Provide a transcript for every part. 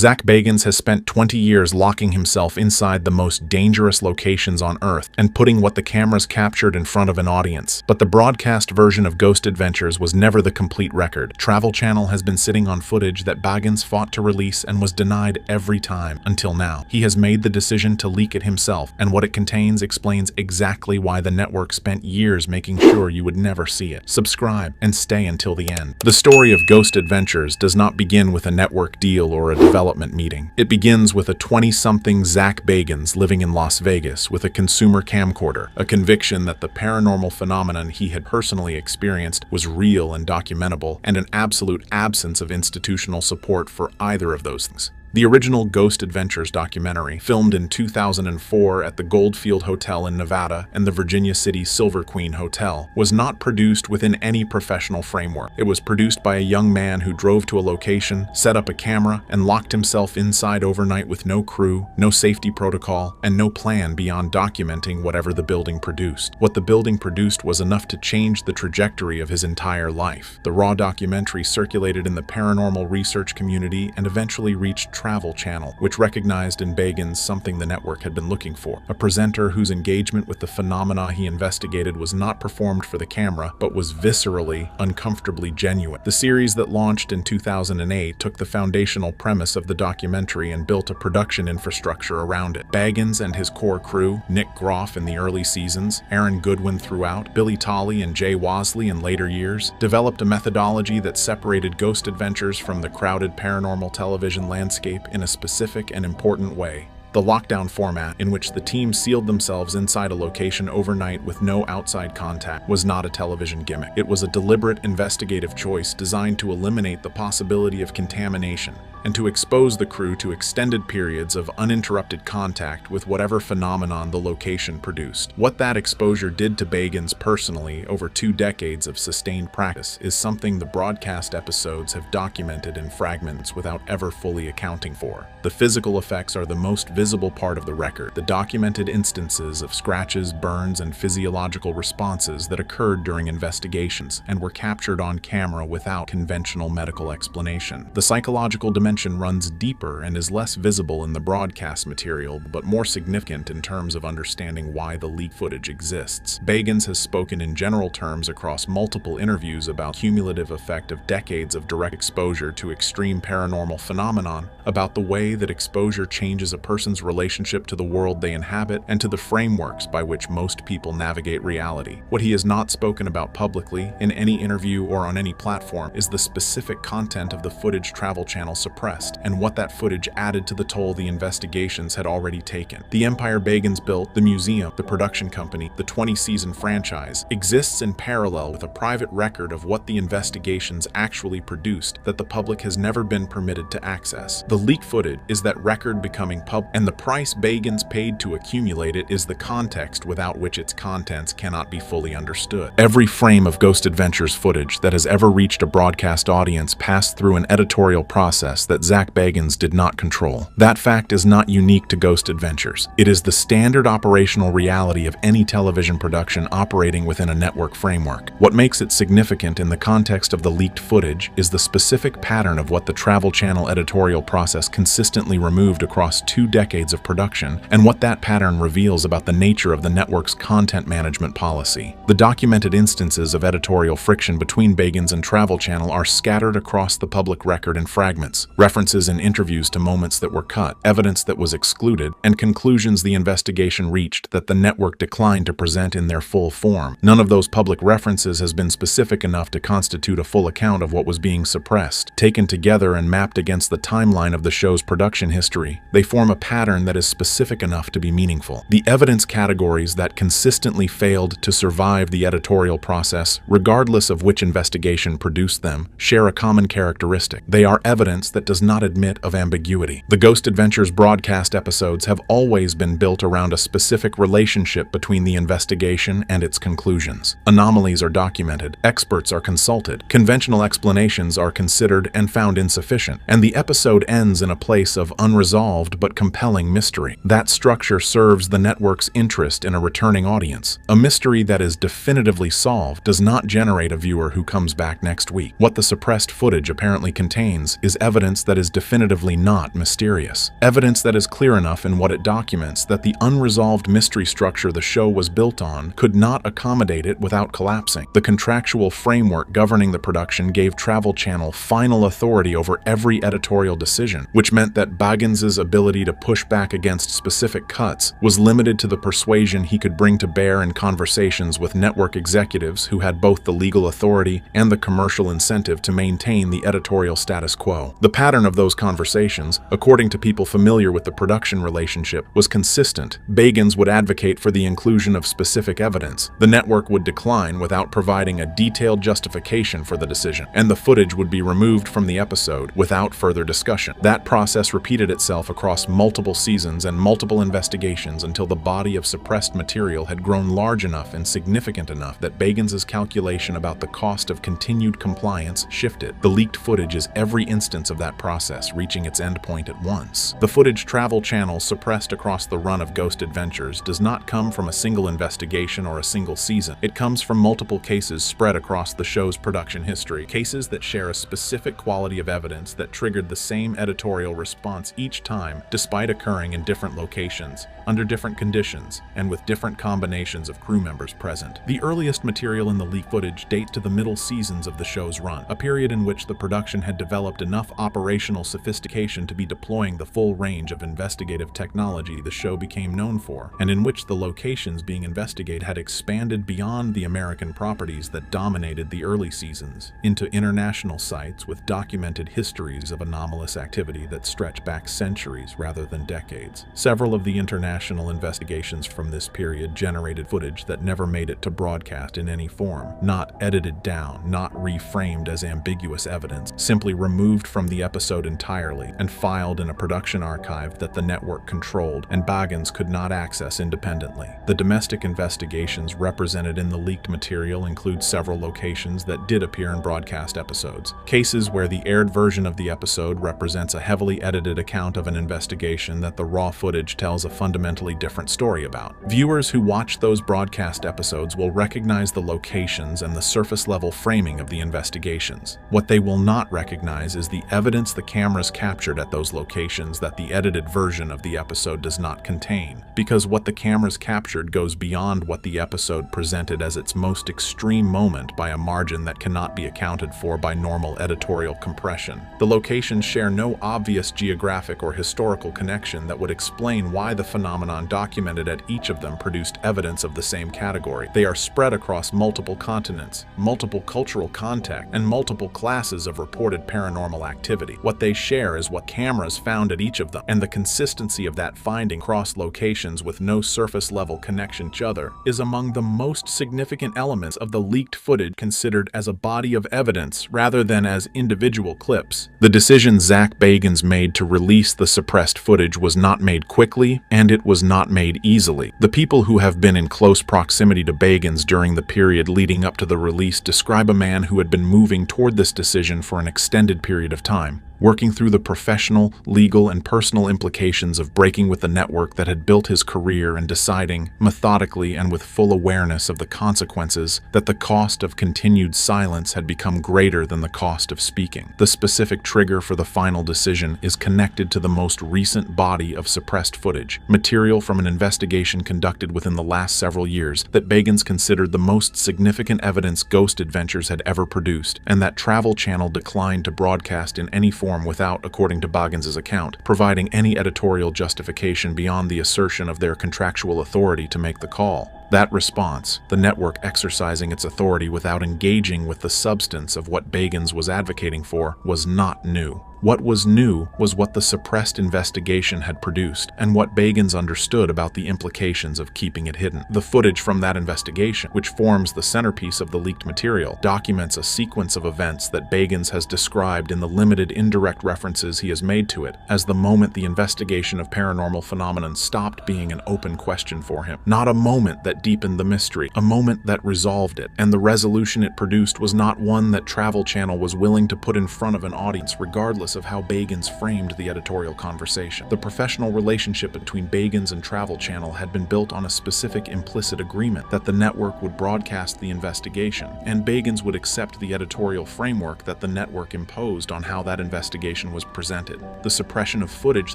Zak Bagans has spent 20 years locking himself inside the most dangerous locations on Earth and putting what the cameras captured in front of an audience. But the broadcast version of Ghost Adventures was never the complete record. Travel Channel has been sitting on footage that Bagans fought to release and was denied every time until now. He has made the decision to leak it himself, and what it contains explains exactly why the network spent years making sure you would never see it. Subscribe and stay until the end. The story of Ghost Adventures does not begin with a network deal or a development meeting. It begins with a 20-something Zak Bagans living in Las Vegas with a consumer camcorder, a conviction that the paranormal phenomenon he had personally experienced was real and documentable, and an absolute absence of institutional support for either of those things. The original Ghost Adventures documentary, filmed in 2004 at the Goldfield Hotel in Nevada and the Virginia City Silver Queen Hotel, was not produced within any professional framework. It was produced by a young man who drove to a location, set up a camera, and locked himself inside overnight with no crew, no safety protocol, and no plan beyond documenting whatever the building produced. What the building produced was enough to change the trajectory of his entire life. The raw documentary circulated in the paranormal research community and eventually reached Travel Channel, which recognized in Bagans something the network had been looking for: a presenter whose engagement with the phenomena he investigated was not performed for the camera, but was viscerally, uncomfortably genuine. The series that launched in 2008 took the foundational premise of the documentary and built a production infrastructure around it. Bagans and his core crew, Nick Groff in the early seasons, Aaron Goodwin throughout, Billy Tolley and Jay Wasley in later years, developed a methodology that separated Ghost Adventures from the crowded paranormal television landscape in a specific and important way. The lockdown format, in which the team sealed themselves inside a location overnight with no outside contact, was not a television gimmick. It was a deliberate investigative choice designed to eliminate the possibility of contamination and to expose the crew to extended periods of uninterrupted contact with whatever phenomenon the location produced. What that exposure did to Bagans personally over 2 decades of sustained practice is something the broadcast episodes have documented in fragments without ever fully accounting for. The physical effects are the most visible part of the record, the documented instances of scratches, burns, and physiological responses that occurred during investigations and were captured on camera without conventional medical explanation. The psychological dimension runs deeper and is less visible in the broadcast material, but more significant in terms of understanding why the leaked footage exists. Bagans has spoken in general terms across multiple interviews about the cumulative effect of decades of direct exposure to extreme paranormal phenomenon, about the way that exposure changes a person's relationship to the world they inhabit and to the frameworks by which most people navigate reality. What he has not spoken about publicly, in any interview or on any platform, is the specific content of the footage Travel Channel suppressed, and what that footage added to the toll the investigations had already taken. The empire Bagans built, the museum, the production company, the 20-season franchise, exists in parallel with a private record of what the investigations actually produced that the public has never been permitted to access. The leaked footage is that record becoming public, and the price Bagans paid to accumulate it is the context without which its contents cannot be fully understood. Every frame of Ghost Adventures footage that has ever reached a broadcast audience passed through an editorial process that Zak Bagans did not control. That fact is not unique to Ghost Adventures. It is the standard operational reality of any television production operating within a network framework. What makes it significant in the context of the leaked footage is the specific pattern of what the Travel Channel editorial process consistently removed across 2 decades of production, and what that pattern reveals about the nature of the network's content management policy. The documented instances of editorial friction between Bagans and Travel Channel are scattered across the public record in fragments, references in interviews to moments that were cut, evidence that was excluded, and conclusions the investigation reached that the network declined to present in their full form. None of those public references has been specific enough to constitute a full account of what was being suppressed. Taken together and mapped against the timeline of the show's production history, they form a pattern that is specific enough to be meaningful. The evidence categories that consistently failed to survive the editorial process, regardless of which investigation produced them, share a common characteristic. They are evidence that does not admit of ambiguity. The Ghost Adventures broadcast episodes have always been built around a specific relationship between the investigation and its conclusions. Anomalies are documented, experts are consulted, conventional explanations are considered and found insufficient, and the episode ends in a place of unresolved but compelling compelling mystery. That structure serves the network's interest in a returning audience. A mystery that is definitively solved does not generate a viewer who comes back next week. What the suppressed footage apparently contains is evidence that is definitively not mysterious. Evidence that is clear enough in what it documents that the unresolved mystery structure the show was built on could not accommodate it without collapsing. The contractual framework governing the production gave Travel Channel final authority over every editorial decision, which meant that Bagans' ability to push back against specific cuts was limited to the persuasion he could bring to bear in conversations with network executives who had both the legal authority and the commercial incentive to maintain the editorial status quo. The pattern of those conversations, according to people familiar with the production relationship, was consistent. Bagans would advocate for the inclusion of specific evidence. The network would decline without providing a detailed justification for the decision, and the footage would be removed from the episode without further discussion. That process repeated itself across multiple seasons and multiple investigations until the body of suppressed material had grown large enough and significant enough that Bagans' calculation about the cost of continued compliance shifted. The leaked footage is every instance of that process reaching its endpoint at once. The footage Travel Channel suppressed across the run of Ghost Adventures does not come from a single investigation or a single season. It comes from multiple cases spread across the show's production history, cases that share a specific quality of evidence that triggered the same editorial response each time, despite occurring in different locations, under different conditions, and with different combinations of crew members present. The earliest material in the leaked footage dates to the middle seasons of the show's run, a period in which the production had developed enough operational sophistication to be deploying the full range of investigative technology the show became known for, and in which the locations being investigated had expanded beyond the American properties that dominated the early seasons, into international sites with documented histories of anomalous activity that stretch back centuries rather than decades. Several of the international investigations from this period generated footage that never made it to broadcast in any form, not edited down, not reframed as ambiguous evidence, simply removed from the episode entirely and filed in a production archive that the network controlled and Bagans could not access independently. The domestic investigations represented in the leaked material include several locations that did appear in broadcast episodes, cases where the aired version of the episode represents a heavily edited account of an investigation that the raw footage tells a fundamentally different story about. Viewers who watch those broadcast episodes will recognize the locations and the surface-level framing of the investigations. What they will not recognize is the evidence the cameras captured at those locations that the edited version of the episode does not contain, because what the cameras captured goes beyond what the episode presented as its most extreme moment by a margin that cannot be accounted for by normal editorial compression. The locations share no obvious geographic or historical connection that would explain why the phenomenon documented at each of them produced evidence of the same category. They are spread across multiple continents, multiple cultural context, and multiple classes of reported paranormal activity. What they share is what cameras found at each of them, and the consistency of that finding across locations with no surface-level connection to each other is among the most significant elements of the leaked footage considered as a body of evidence rather than as individual clips. The decision Zak Bagans made to release the suppressed footage was not made quickly, and it was not made easily. The people who have been in close proximity to Bagans during the period leading up to the release describe a man who had been moving toward this decision for an extended period of time, working through the professional, legal, and personal implications of breaking with the network that had built his career and deciding, methodically and with full awareness of the consequences, that the cost of continued silence had become greater than the cost of speaking. The specific trigger for the final decision is connected to the most recent body of suppressed footage, material from an investigation conducted within the last several years that Bagans considered the most significant evidence Ghost Adventures had ever produced, and that Travel Channel declined to broadcast in any form without, according to Bagans' account, providing any editorial justification beyond the assertion of their contractual authority to make the call. That response, the network exercising its authority without engaging with the substance of what Bagans was advocating for, was not new. What was new was what the suppressed investigation had produced, and what Bagans understood about the implications of keeping it hidden. The footage from that investigation, which forms the centerpiece of the leaked material, documents a sequence of events that Bagans has described in the limited indirect references he has made to it, as the moment the investigation of paranormal phenomenon stopped being an open question for him. Not a moment that deepened the mystery, a moment that resolved it, and the resolution it produced was not one that Travel Channel was willing to put in front of an audience regardless us of how Bagans framed the editorial conversation. The professional relationship between Bagans and Travel Channel had been built on a specific implicit agreement that the network would broadcast the investigation, and Bagans would accept the editorial framework that the network imposed on how that investigation was presented. The suppression of footage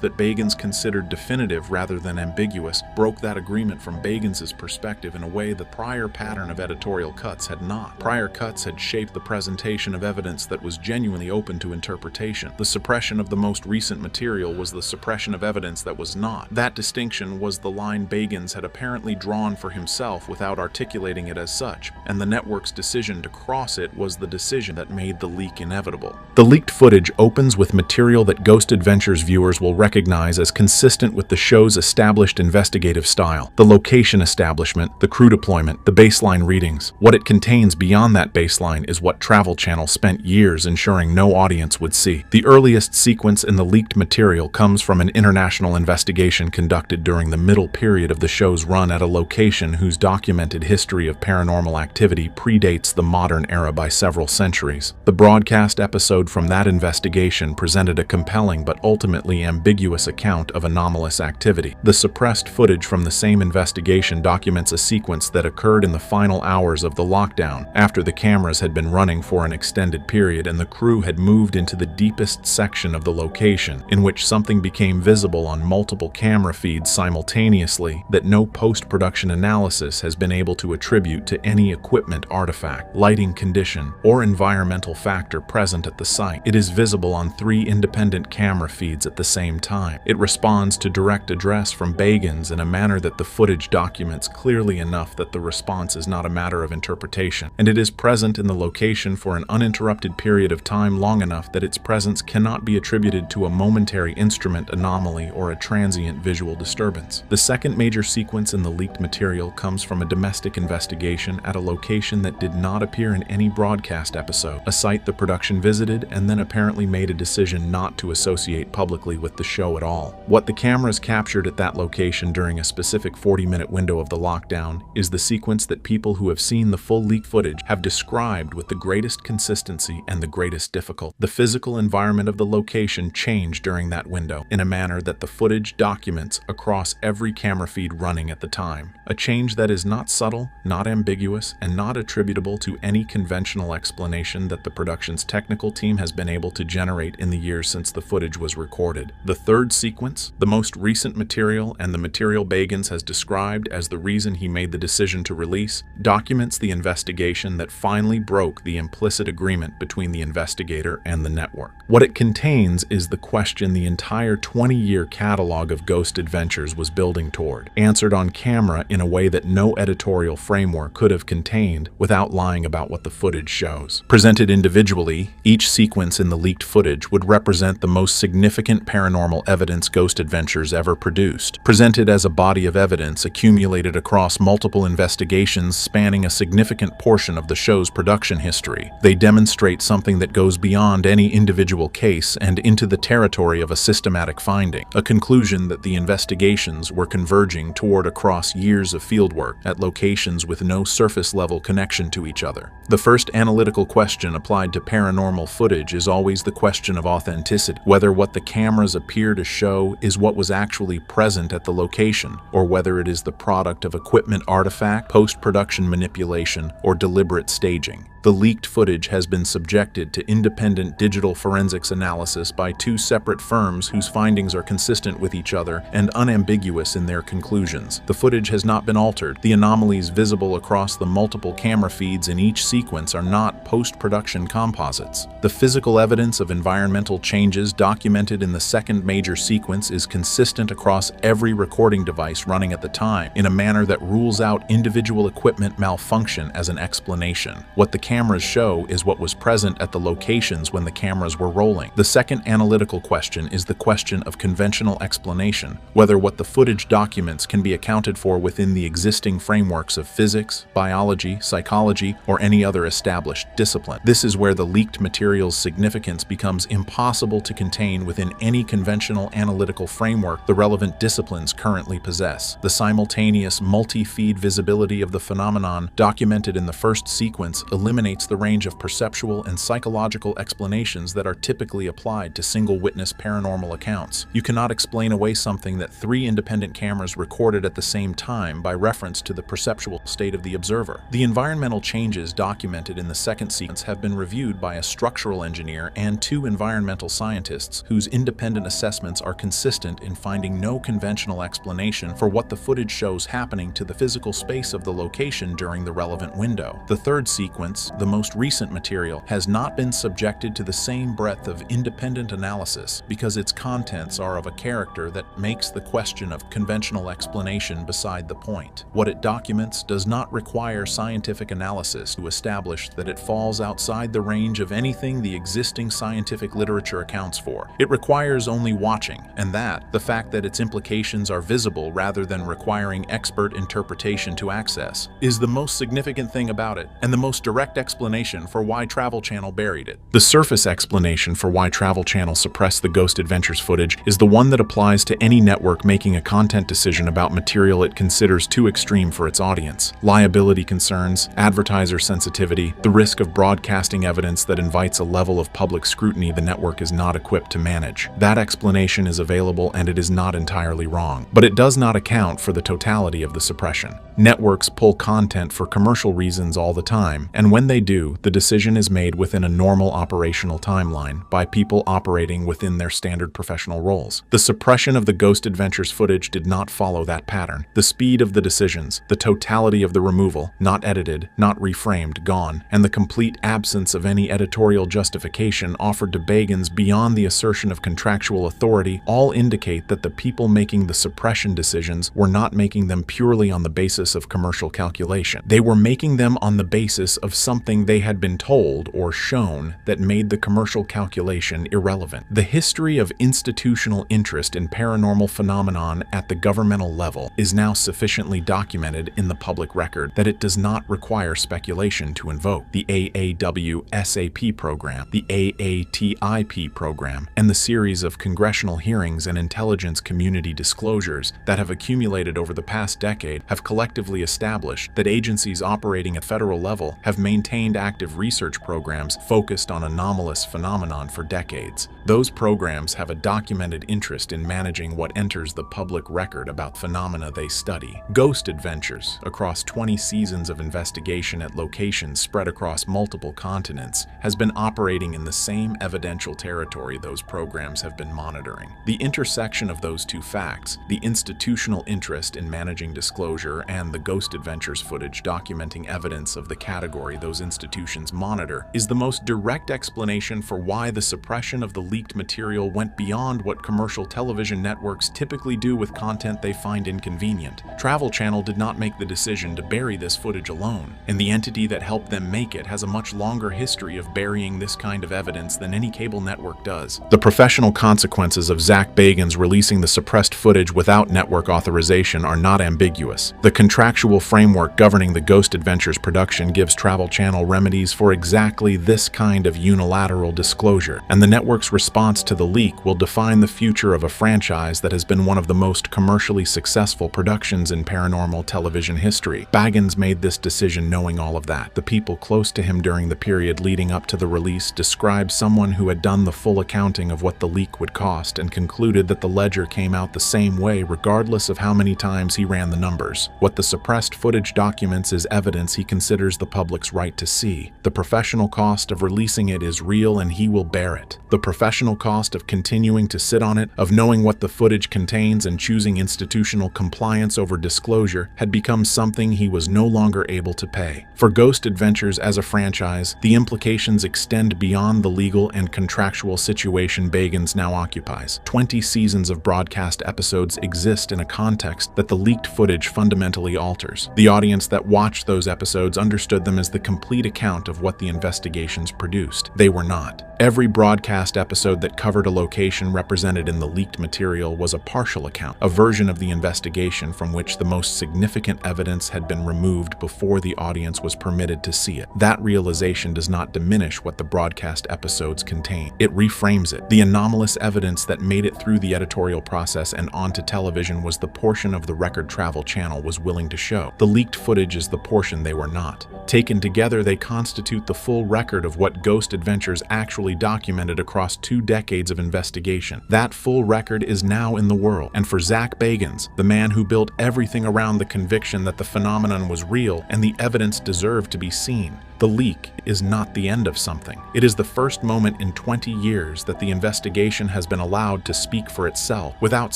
that Bagans considered definitive rather than ambiguous broke that agreement from Bagans's perspective in a way the prior pattern of editorial cuts had not. Prior cuts had shaped the presentation of evidence that was genuinely open to interpretation. The suppression of the most recent material was the suppression of evidence that was not. That distinction was the line Bagans had apparently drawn for himself without articulating it as such, and the network's decision to cross it was the decision that made the leak inevitable. The leaked footage opens with material that Ghost Adventures viewers will recognize as consistent with the show's established investigative style: the location establishment, the crew deployment, the baseline readings. What it contains beyond that baseline is what Travel Channel spent years ensuring no audience would see. The earliest sequence in the leaked material comes from an international investigation conducted during the middle period of the show's run at a location whose documented history of paranormal activity predates the modern era by several centuries. The broadcast episode from that investigation presented a compelling but ultimately ambiguous account of anomalous activity. The suppressed footage from the same investigation documents a sequence that occurred in the final hours of the lockdown, after the cameras had been running for an extended period and the crew had moved into the deepest section of the location, in which something became visible on multiple camera feeds simultaneously that no post-production analysis has been able to attribute to any equipment artifact, lighting condition, or environmental factor present at the site. It is visible on 3 independent camera feeds at the same time. It responds to direct address from Bagans in a manner that the footage documents clearly enough that the response is not a matter of interpretation, and it is present in the location for an uninterrupted period of time long enough that its presence cannot be attributed to a momentary instrument anomaly or a transient visual disturbance. The second major sequence in the leaked material comes from a domestic investigation at a location that did not appear in any broadcast episode, a site the production visited and then apparently made a decision not to associate publicly with the show at all. What the cameras captured at that location during a specific 40-minute window of the lockdown is the sequence that people who have seen the full leaked footage have described with the greatest consistency and the greatest difficulty. The physical environment of the location changed during that window in a manner that the footage documents across every camera feed running at the time. A change that is not subtle, not ambiguous, and not attributable to any conventional explanation that the production's technical team has been able to generate in the years since the footage was recorded. The third sequence, the most recent material and the material Bagans has described as the reason he made the decision to release, documents the investigation that finally broke the implicit agreement between the investigator and the network. What it contains is the question the entire 20-year catalog of Ghost Adventures was building toward, answered on camera in a way that no editorial framework could have contained without lying about what the footage shows. Presented individually, each sequence in the leaked footage would represent the most significant paranormal evidence Ghost Adventures ever produced. Presented as a body of evidence accumulated across multiple investigations spanning a significant portion of the show's production history, they demonstrate something that goes beyond any individual case and into the territory of a systematic finding, a conclusion that the investigations were converging toward across years of fieldwork at locations with no surface-level connection to each other. The first analytical question applied to paranormal footage is always the question of authenticity, whether what the cameras appear to show is what was actually present at the location, or whether it is the product of equipment artifact, post-production manipulation, or deliberate staging. The leaked footage has been subjected to independent digital forensics analysis by 2 separate firms whose findings are consistent with each other and unambiguous in their conclusions. The footage has not been altered. The anomalies visible across the multiple camera feeds in each sequence are not post-production composites. The physical evidence of environmental changes documented in the second major sequence is consistent across every recording device running at the time, in a manner that rules out individual equipment malfunction as an explanation. What the cameras show is what was present at the locations when the cameras were rolling. The second analytical question is the question of conventional explanation, whether what the footage documents can be accounted for within the existing frameworks of physics, biology, psychology, or any other established discipline. This is where the leaked material's significance becomes impossible to contain within any conventional analytical framework the relevant disciplines currently possess. The simultaneous multi-feed visibility of the phenomenon documented in the first sequence eliminates eliminates the range of perceptual and psychological explanations that are typically applied to single-witness paranormal accounts. You cannot explain away something that 3 independent cameras recorded at the same time by reference to the perceptual state of the observer. The environmental changes documented in the second sequence have been reviewed by a structural engineer and 2 environmental scientists whose independent assessments are consistent in finding no conventional explanation for what the footage shows happening to the physical space of the location during the relevant window. The third sequence, the most recent material, has not been subjected to the same breadth of independent analysis because its contents are of a character that makes the question of conventional explanation beside the point. What it documents does not require scientific analysis to establish that it falls outside the range of anything the existing scientific literature accounts for. It requires only watching, and that, the fact that its implications are visible rather than requiring expert interpretation to access, is the most significant thing about it, and the most direct explanation for why Travel Channel buried it. The surface explanation for why Travel Channel suppressed the Ghost Adventures footage is the one that applies to any network making a content decision about material it considers too extreme for its audience. Liability concerns, advertiser sensitivity, the risk of broadcasting evidence that invites a level of public scrutiny the network is not equipped to manage. That explanation is available and it is not entirely wrong, but it does not account for the totality of the suppression. Networks pull content for commercial reasons all the time, and when they do, the decision is made within a normal operational timeline by people operating within their standard professional roles. The suppression of the Ghost Adventures footage did not follow that pattern. The speed of the decisions, the totality of the removal, not edited, not reframed, gone, and the complete absence of any editorial justification offered to Bagans beyond the assertion of contractual authority all indicate that the people making the suppression decisions were not making them purely on the basis of commercial calculation. They were making them on the basis of something they had been told or shown that made the commercial calculation irrelevant. The history of institutional interest in paranormal phenomenon at the governmental level is now sufficiently documented in the public record that it does not require speculation to invoke. The AAW-SAP program, the AATIP program, and the series of congressional hearings and intelligence community disclosures that have accumulated over the past decade have collectively established that agencies operating at federal level have maintained active research programs focused on anomalous phenomenon for decades. Those programs have a documented interest in managing what enters the public record about phenomena they study. Ghost Adventures, across 20 seasons of investigation at locations spread across multiple continents, has been operating in the same evidential territory those programs have been monitoring. The intersection of those two facts, the institutional interest in managing disclosure and the Ghost Adventures footage documenting evidence of the category those institutions monitor, is the most direct explanation for why the suppression of the leaked material went beyond what commercial television networks typically do with content they find inconvenient. Travel Channel did not make the decision to bury this footage alone, and the entity that helped them make it has a much longer history of burying this kind of evidence than any cable network does. The professional consequences of Zak Bagans releasing the suppressed footage without network authorization are not ambiguous. The contractual framework governing the Ghost Adventures production gives Travel Channel remedies for exactly this kind of unilateral disclosure, and the network's response to the leak will define the future of a franchise that has been one of the most commercially successful productions in paranormal television history. Bagans made this decision knowing all of that. The people close to him during the period leading up to the release described someone who had done the full accounting of what the leak would cost and concluded that the ledger came out the same way regardless of how many times he ran the numbers. What the suppressed footage documents is evidence he considers the public's right to see. The professional cost of releasing it is real and he will bear it. The professional cost of continuing to sit on it, of knowing what the footage contains and choosing institutional compliance over disclosure had become something he was no longer able to pay. For Ghost Adventures as a franchise, the implications extend beyond the legal and contractual situation Bagans now occupies. 20 seasons of broadcast episodes exist in a context that the leaked footage fundamentally alters. The audience that watched those episodes understood them as the complete account of what the investigations produced. They were not. Every broadcast episode that covered a location represented in the leaked material was a partial account, a version of the investigation from which the most significant evidence had been removed before the audience was permitted to see it. That realization does not diminish what the broadcast episodes contain. It reframes it. The anomalous evidence that made it through the editorial process and onto television was the portion of the record Travel Channel was willing willing to show. The leaked footage is the portion they were not. Taken together, they constitute the full record of what Ghost Adventures actually documented across 2 decades of investigation. That full record is now in the world. And for Zak Bagans, the man who built everything around the conviction that the phenomenon was real and the evidence deserved to be seen, the leak is not the end of something. It is the first moment in 20 years that the investigation has been allowed to speak for itself without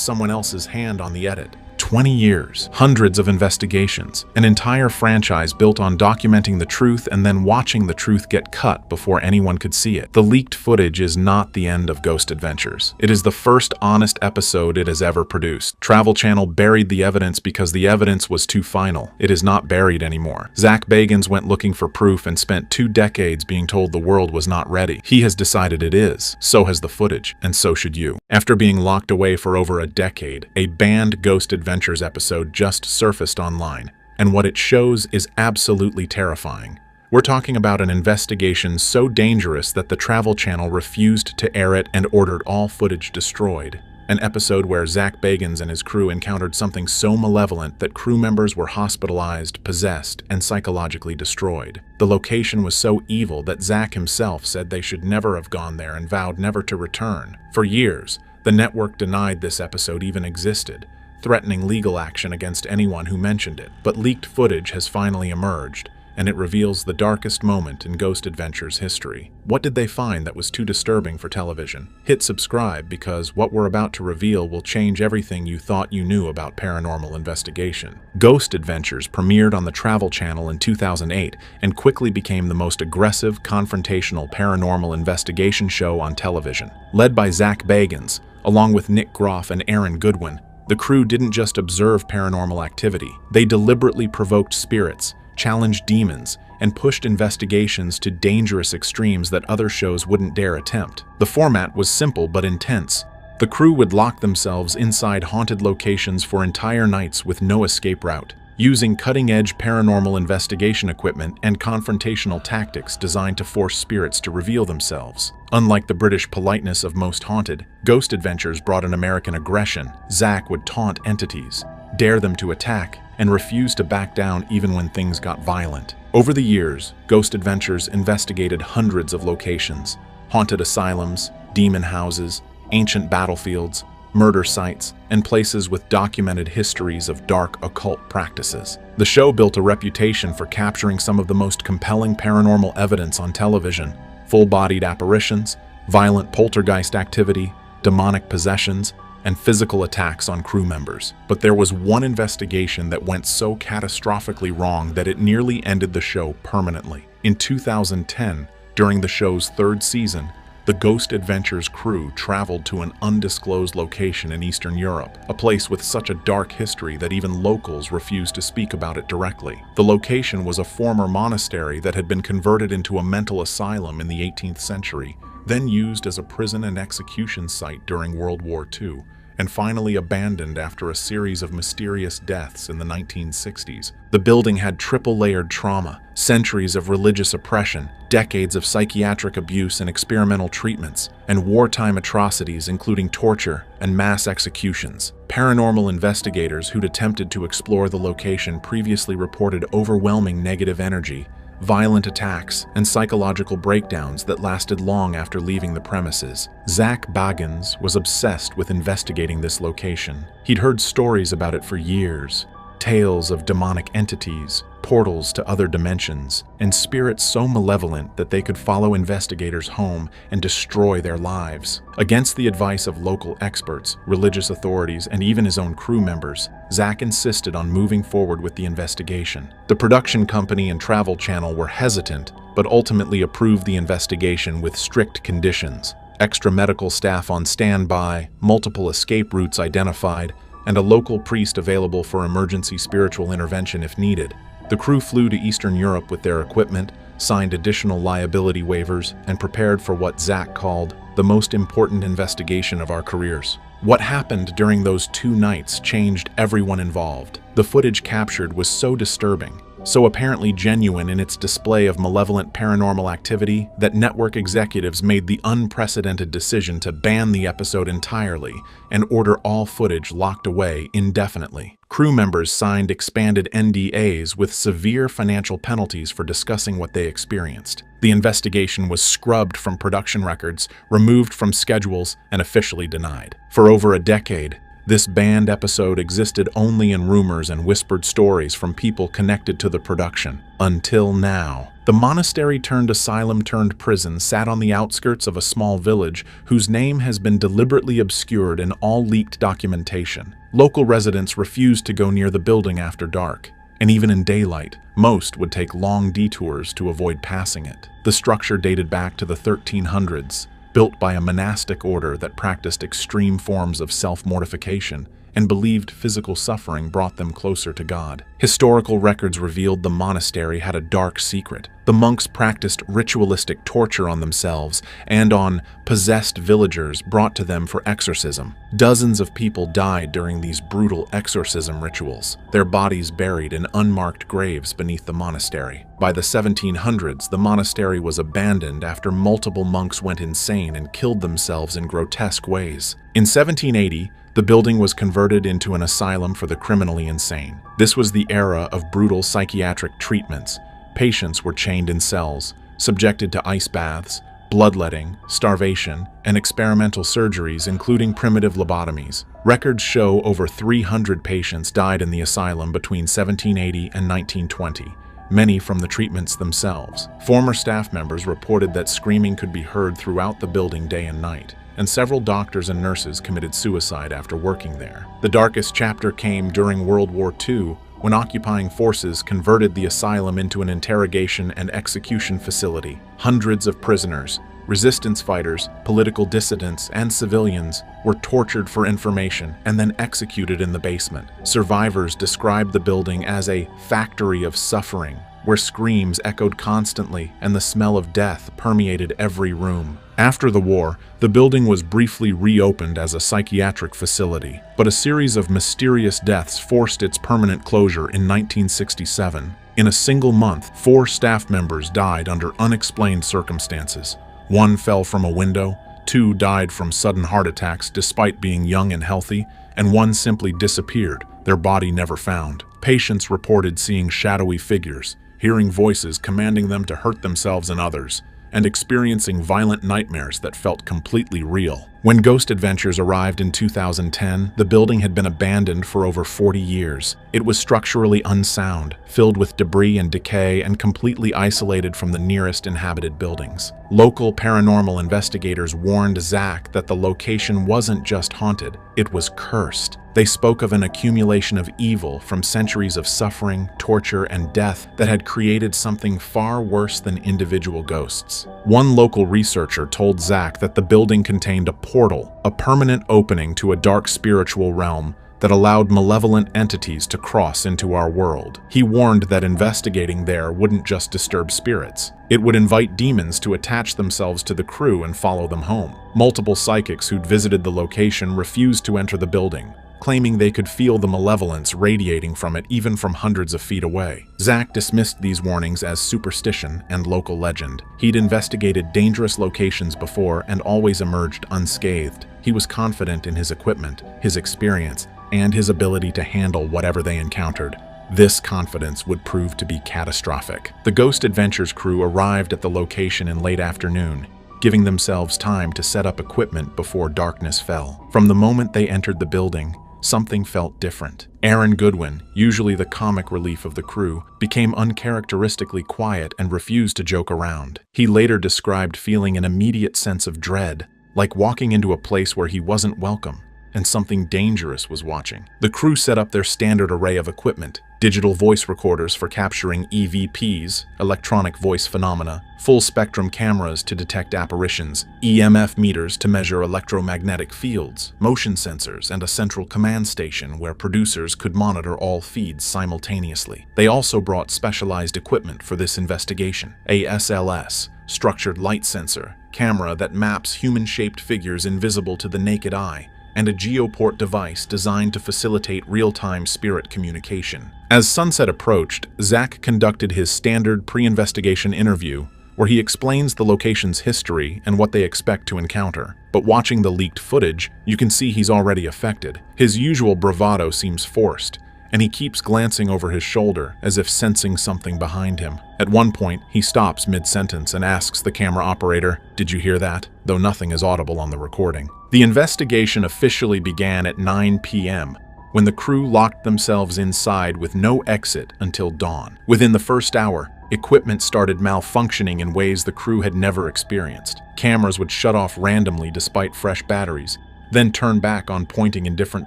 someone else's hand on the edit. 20 years, hundreds of investigations, an entire franchise built on documenting the truth and then watching the truth get cut before anyone could see it. The leaked footage is not the end of Ghost Adventures. It is the first honest episode it has ever produced. Travel Channel buried the evidence because the evidence was too final. It is not buried anymore. Zak Bagans went looking for proof and spent 2 decades being told the world was not ready. He has decided it is. So has the footage, and so should you. After being locked away for over a decade, a banned Ghost Adventures episode just surfaced online, and what it shows is absolutely terrifying. We're talking about an investigation so dangerous that the Travel Channel refused to air it and ordered all footage destroyed. An episode where Zak Bagans and his crew encountered something so malevolent that crew members were hospitalized, possessed, and psychologically destroyed. The location was so evil that Zak himself said they should never have gone there and vowed never to return. For years, the network denied this episode even existed, threatening legal action against anyone who mentioned it. But leaked footage has finally emerged, and it reveals the darkest moment in Ghost Adventures history. What did they find that was too disturbing for television? Hit subscribe, because what we're about to reveal will change everything you thought you knew about paranormal investigation. Ghost Adventures premiered on the Travel Channel in 2008 and quickly became the most aggressive, confrontational paranormal investigation show on television. Led by Zak Bagans, along with Groff and Goodwin, the crew didn't just observe paranormal activity. They deliberately provoked spirits, challenged demons, and pushed investigations to dangerous extremes that other shows wouldn't dare attempt. The format was simple but intense. The crew would lock themselves inside haunted locations for entire nights with no escape route, using cutting-edge paranormal investigation equipment and confrontational tactics designed to force spirits to reveal themselves. Unlike the British politeness of most haunted, Ghost Adventures brought an American aggression. Zak would taunt entities, dare them to attack, and refuse to back down even when things got violent. Over the years, Ghost Adventures investigated hundreds of locations: haunted asylums, demon houses, ancient battlefields, murder sites, and places with documented histories of dark occult practices. The show built a reputation for capturing some of the most compelling paranormal evidence on television: full-bodied apparitions, violent poltergeist activity, demonic possessions, and physical attacks on crew members. But there was one investigation that went so catastrophically wrong that it nearly ended the show permanently. In 2010, during the show's 3rd season, the Ghost Adventures crew traveled to an undisclosed location in Eastern Europe, a place with such a dark history that even locals refused to speak about it directly. The location was a former monastery that had been converted into a mental asylum in the 18th century, then used as a prison and execution site during World War II, and finally abandoned after a series of mysterious deaths in the 1960s. The building had triple-layered trauma, centuries of religious oppression, decades of psychiatric abuse and experimental treatments, and wartime atrocities including torture and mass executions. Paranormal investigators who'd attempted to explore the location previously reported overwhelming negative energy, violent attacks, and psychological breakdowns that lasted long after leaving the premises. Zak Bagans was obsessed with investigating this location. He'd heard stories about it for years, tales of demonic entities, portals to other dimensions, and spirits so malevolent that they could follow investigators home and destroy their lives. Against the advice of local experts, religious authorities, and even his own crew members, Zak insisted on moving forward with the investigation. The production company and Travel Channel were hesitant, but ultimately approved the investigation with strict conditions: extra medical staff on standby, multiple escape routes identified, and a local priest available for emergency spiritual intervention if needed. The crew flew to Eastern Europe with their equipment, signed additional liability waivers, and prepared for what Zak called the most important investigation of our careers. What happened during those 2 nights changed everyone involved. The footage captured was so disturbing, so apparently genuine in its display of malevolent paranormal activity, that network executives made the unprecedented decision to ban the episode entirely and order all footage locked away indefinitely. Crew members signed expanded NDAs with severe financial penalties for discussing what they experienced. The investigation was scrubbed from production records, removed from schedules, and officially denied. For over a decade, this banned episode existed only in rumors and whispered stories from people connected to the production. Until now. The monastery-turned-asylum-turned-prison sat on the outskirts of a small village whose name has been deliberately obscured in all leaked documentation. Local residents refused to go near the building after dark, and even in daylight, most would take long detours to avoid passing it. The structure dated back to the 1300s, built by a monastic order that practiced extreme forms of self-mortification and believed physical suffering brought them closer to God. Historical records revealed the monastery had a dark secret. The monks practiced ritualistic torture on themselves and on possessed villagers brought to them for exorcism. Dozens of people died during these brutal exorcism rituals, their bodies buried in unmarked graves beneath the monastery. By the 1700s, the monastery was abandoned after multiple monks went insane and killed themselves in grotesque ways. In 1780, the building was converted into an asylum for the criminally insane. This was the era of brutal psychiatric treatments. Patients were chained in cells, subjected to ice baths, bloodletting, starvation, and experimental surgeries, including primitive lobotomies. Records show over 300 patients died in the asylum between 1780 and 1920. Many from the treatments themselves. Former staff members reported that screaming could be heard throughout the building day and night, and several doctors and nurses committed suicide after working there. The darkest chapter came during World War II, when occupying forces converted the asylum into an interrogation and execution facility. Hundreds of prisoners, resistance fighters, political dissidents, and civilians were tortured for information and then executed in the basement. Survivors described the building as a factory of suffering, where screams echoed constantly and the smell of death permeated every room. After the war, the building was briefly reopened as a psychiatric facility, but a series of mysterious deaths forced its permanent closure in 1967. In a single month, 4 staff members died under unexplained circumstances. 1 fell from a window, 2 died from sudden heart attacks despite being young and healthy, and 1 simply disappeared, their body never found. Patients reported seeing shadowy figures, hearing voices commanding them to hurt themselves and others, and experiencing violent nightmares that felt completely real. When Ghost Adventures arrived in 2010, the building had been abandoned for over 40 years. It was structurally unsound, filled with debris and decay, and completely isolated from the nearest inhabited buildings. Local paranormal investigators warned Zak that the location wasn't just haunted, it was cursed. They spoke of an accumulation of evil from centuries of suffering, torture, and death that had created something far worse than individual ghosts. One local researcher told Zak that the building contained a portal, a permanent opening to a dark spiritual realm that allowed malevolent entities to cross into our world. He warned that investigating there wouldn't just disturb spirits. It would invite demons to attach themselves to the crew and follow them home. Multiple psychics who'd visited the location refused to enter the building, claiming they could feel the malevolence radiating from it even from hundreds of feet away. Zak dismissed these warnings as superstition and local legend. He'd investigated dangerous locations before and always emerged unscathed. He was confident in his equipment, his experience, and his ability to handle whatever they encountered. This confidence would prove to be catastrophic. The Ghost Adventures crew arrived at the location in late afternoon, giving themselves time to set up equipment before darkness fell. From the moment they entered the building, something felt different. Aaron Goodwin, usually the comic relief of the crew, became uncharacteristically quiet and refused to joke around. He later described feeling an immediate sense of dread, like walking into a place where he wasn't welcome, and something dangerous was watching. The crew set up their standard array of equipment: digital voice recorders for capturing EVPs, electronic voice phenomena, full-spectrum cameras to detect apparitions, EMF meters to measure electromagnetic fields, motion sensors, and a central command station where producers could monitor all feeds simultaneously. They also brought specialized equipment for this investigation: a SLS, structured light sensor, camera that maps human-shaped figures invisible to the naked eye, and a geoport device designed to facilitate real-time spirit communication. As sunset approached, Zak conducted his standard pre-investigation interview, where he explains the location's history and what they expect to encounter. But watching the leaked footage, you can see he's already affected. His usual bravado seems forced, and he keeps glancing over his shoulder as if sensing something behind him. At one point, he stops mid-sentence and asks the camera operator, "Did you hear that?" though nothing is audible on the recording. The investigation officially began at 9 p.m., when the crew locked themselves inside with no exit until dawn. Within the first hour, equipment started malfunctioning in ways the crew had never experienced. Cameras would shut off randomly despite fresh batteries, then turn back on pointing in different